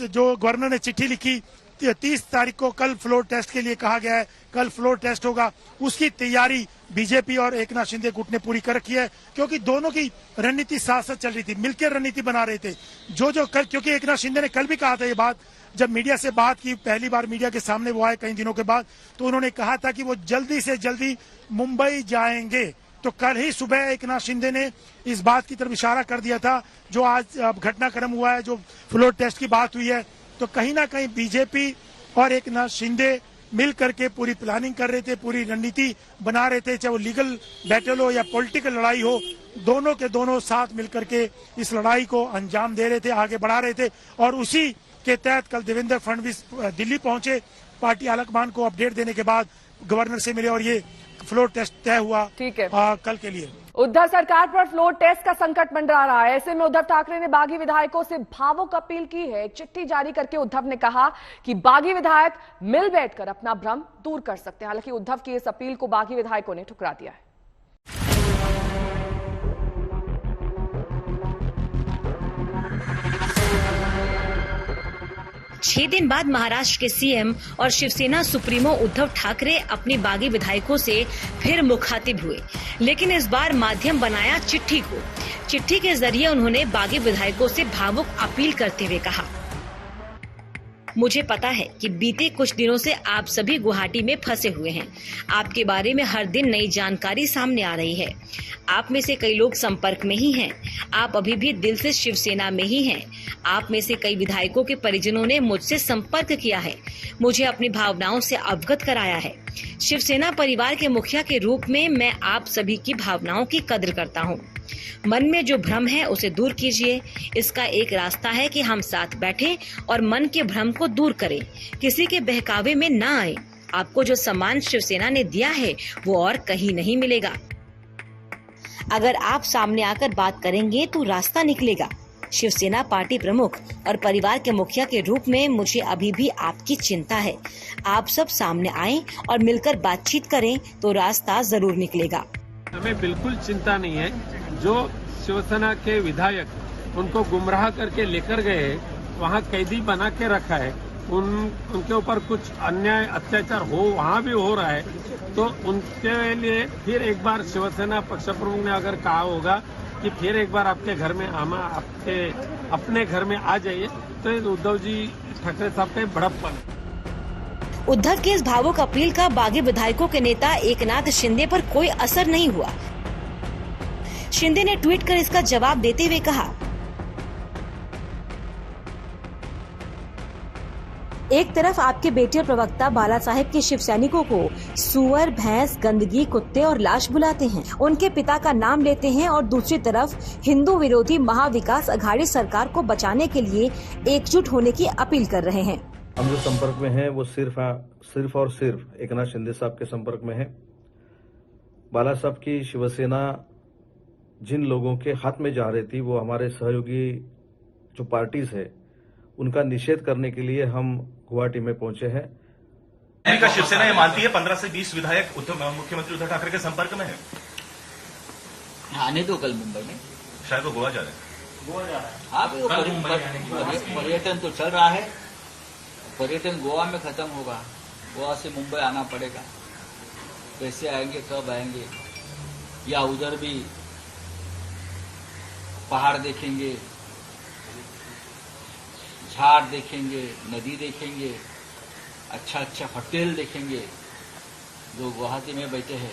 जो गवर्नर ने चिट्ठी लिखी 30 तारीख को कल फ्लोर टेस्ट के लिए कहा गया है, कल फ्लोर टेस्ट होगा, उसकी तैयारी बीजेपी और एकनाथ शिंदे गुट ने पूरी कर रखी है, क्योंकि दोनों की रणनीति साथ साथ चल रही थी, मिलकर रणनीति बना रहे थे। जो कल, क्योंकि एकनाथ शिंदे ने कल भी कहा था ये बात, जब मीडिया से बात की, पहली बार मीडिया के सामने वो आए कई दिनों के बाद, तो उन्होंने कहा था कि वो जल्दी से जल्दी मुंबई जाएंगे। तो कल ही सुबह एकनाथ शिंदे ने इस बात की तरफ इशारा कर दिया था, जो आज घटनाक्रम हुआ है, जो फ्लोर टेस्ट की बात हुई है, तो कहीं ना कहीं बीजेपी और एकनाथ शिंदे मिल करके पूरी प्लानिंग कर रहे थे, पूरी रणनीति बना रहे थे, चाहे वो लीगल बैटल हो या पॉलिटिकल लड़ाई हो, दोनों के दोनों साथ मिलकर के इस लड़ाई को अंजाम दे रहे थे, आगे बढ़ा रहे थे। और उसी के तहत कल देवेंद्र फडणवीस दिल्ली पहुंचे, पार्टी आलाकमान को अपडेट देने के बाद गवर्नर से मिले और ये फ्लोर टेस्ट तय हुआ ठीक है कल के लिए। उद्धव सरकार पर फ्लोर टेस्ट का संकट मंडरा रहा है। ऐसे में उद्धव ठाकरे ने बागी विधायकों से भावुक अपील की है। एक चिट्ठी जारी करके उद्धव ने कहा कि बागी विधायक मिल बैठकर अपना भ्रम दूर कर सकते हैं। हालांकि उद्धव की इस अपील को बागी विधायकों ने ठुकरा दिया है। 6 दिन बाद महाराष्ट्र के सीएम और शिवसेना सुप्रीमो उद्धव ठाकरे अपने बागी विधायकों से फिर मुखातिब हुए, लेकिन इस बार माध्यम बनाया चिट्ठी को। चिट्ठी के जरिए उन्होंने बागी विधायकों से भावुक अपील करते हुए कहा, मुझे पता है कि बीते कुछ दिनों से आप सभी गुवाहाटी में फंसे हुए हैं। आपके बारे में हर दिन नई जानकारी सामने आ रही है। आप में से कई लोग संपर्क में ही हैं। आप अभी भी दिल से शिवसेना में ही हैं। आप में से कई विधायकों के परिजनों ने मुझसे संपर्क किया है, मुझे अपनी भावनाओं से अवगत कराया है। शिवसेना परिवार के मुखिया के रूप में मैं आप सभी की भावनाओं की कद्र करता हूँ। मन में जो भ्रम है उसे दूर कीजिए। इसका एक रास्ता है कि हम साथ बैठें और मन के भ्रम को दूर करें, किसी के बहकावे में न आए। आपको जो सम्मान शिवसेना ने दिया है वो और कहीं नहीं मिलेगा। अगर आप सामने आकर बात करेंगे तो रास्ता निकलेगा। शिवसेना पार्टी प्रमुख और परिवार के मुखिया के रूप में मुझे अभी भी आपकी चिंता है। आप सब सामने आएं और मिलकर बातचीत करें तो रास्ता जरूर निकलेगा। हमें बिल्कुल चिंता नहीं है। जो शिवसेना के विधायक उनको गुमराह करके लेकर गए, वहाँ कैदी बना के रखा है, उनके ऊपर कुछ अन्याय अत्याचार वहाँ भी हो रहा है, तो उनके लिए फिर एक बार शिवसेना पक्ष प्रमुख ने अगर कहा होगा कि फिर एक बार आपके घर में आपके अपने घर में आ जाइए, तो उद्धव जी ठाकरे साहब का बड़प्पन। उद्धव की इस भावुक अपील का बागी विधायकों के नेता एकनाथ शिंदे पर कोई असर नहीं हुआ। शिंदे ने ट्वीट कर इसका जवाब देते हुए कहा, एक तरफ आपके बेटे और प्रवक्ता बाला साहेब के शिव सैनिकों को सुअर, भैंस, गंदगी, कुत्ते और लाश बुलाते हैं, उनके पिता का नाम लेते हैं, और दूसरी तरफ हिंदू विरोधी महाविकास अघाड़ी सरकार को बचाने के लिए एकजुट होने की अपील कर रहे हैं। हम जो संपर्क में हैं वो सिर्फ और सिर्फ एकनाथ शिंदे साहब के संपर्क में है। बाला साहब की शिवसेना जिन लोगों के हाथ में जा रही थी, वो हमारे सहयोगी जो पार्टीज है, उनका निषेध करने के लिए हम गुवाहाटी में पहुंचे हैं। का शिवसेना ये मानती है 15 से 20 विधायक मुख्यमंत्री उद्धव ठाकरे के संपर्क में है। आने दो कल मुंबई में, शायद वो गोवा जा रहे हैं। हाँ, पर्यटन तो चल रहा है। पर्यटन गोवा में खत्म होगा, गोवा से मुंबई आना पड़ेगा। कैसे आएंगे, कब आएंगे, या उधर भी पहाड़ देखेंगे, झाड़ देखेंगे, नदी देखेंगे, अच्छा अच्छा होटल देखेंगे। जो गुवाहाटी में बैठे हैं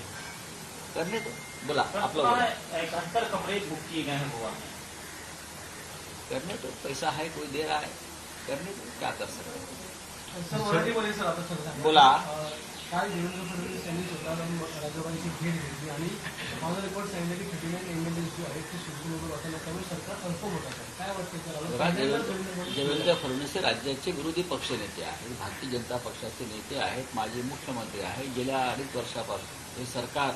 करने दो, बोला आप लोग 71 कमरे बुक किए गए हैं गोवा में, करने दो। पैसा है, कोई दे रहा है, करने दो, क्या कर सकते हैं। सर बोला काल देवेंद्र फडणवीस यांनी स्वतः राज्यपालांची भेट घेतली आणि माझा रिपोर्ट सांगितलं की 39 एमएलए जो आहेत ते शिवसेनेवर वाटायला त्यामुळे सरकार कन्फर्म होत आहे. काय वाटतं देवेंद्र फडणवीस हे राज्याचे विरोधी पक्षनेते आहेत, भारतीय जनता पक्षाचे नेते आहेत, माजी मुख्यमंत्री आहेत. गेल्या 2.5 वर्षापासून हे सरकार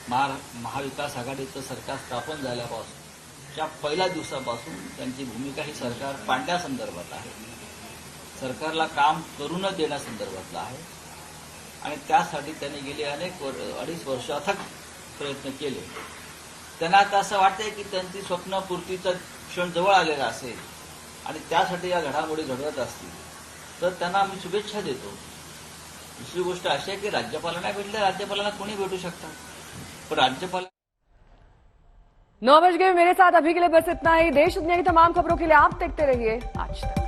महाविकास आघाडीचं सरकार स्थापन झाल्यापासूनच्या पहिल्या दिवसापासून त्यांची भूमिका ही सरकार पाडण्यासंदर्भात आहे, सरकारला काम करू न देण्यासंदर्भातला आहे आणि त्यासाठी त्यांनी गेले 2.5 वर्ष अथक प्रयत्न केले. त्यांना आता असं वाटतंय की त्यांची स्वप्नपूर्तीचा क्षण जवळ आलेला असेल आणि त्यासाठी या घडामोडी घडवत असतील तर त्यांना मी शुभेच्छा देतो. दुसरी गोष्ट अशी आहे की राज्यपालांना भेटले, राज्यपालांना कोणी भेटू शकतात, पण राज्यपाल 9 बज गए। मेरे साथ अभी के लिए बस इतना ही। देश दुनिया की तमाम खबरों के लिए आप देखते रहिए आज तक।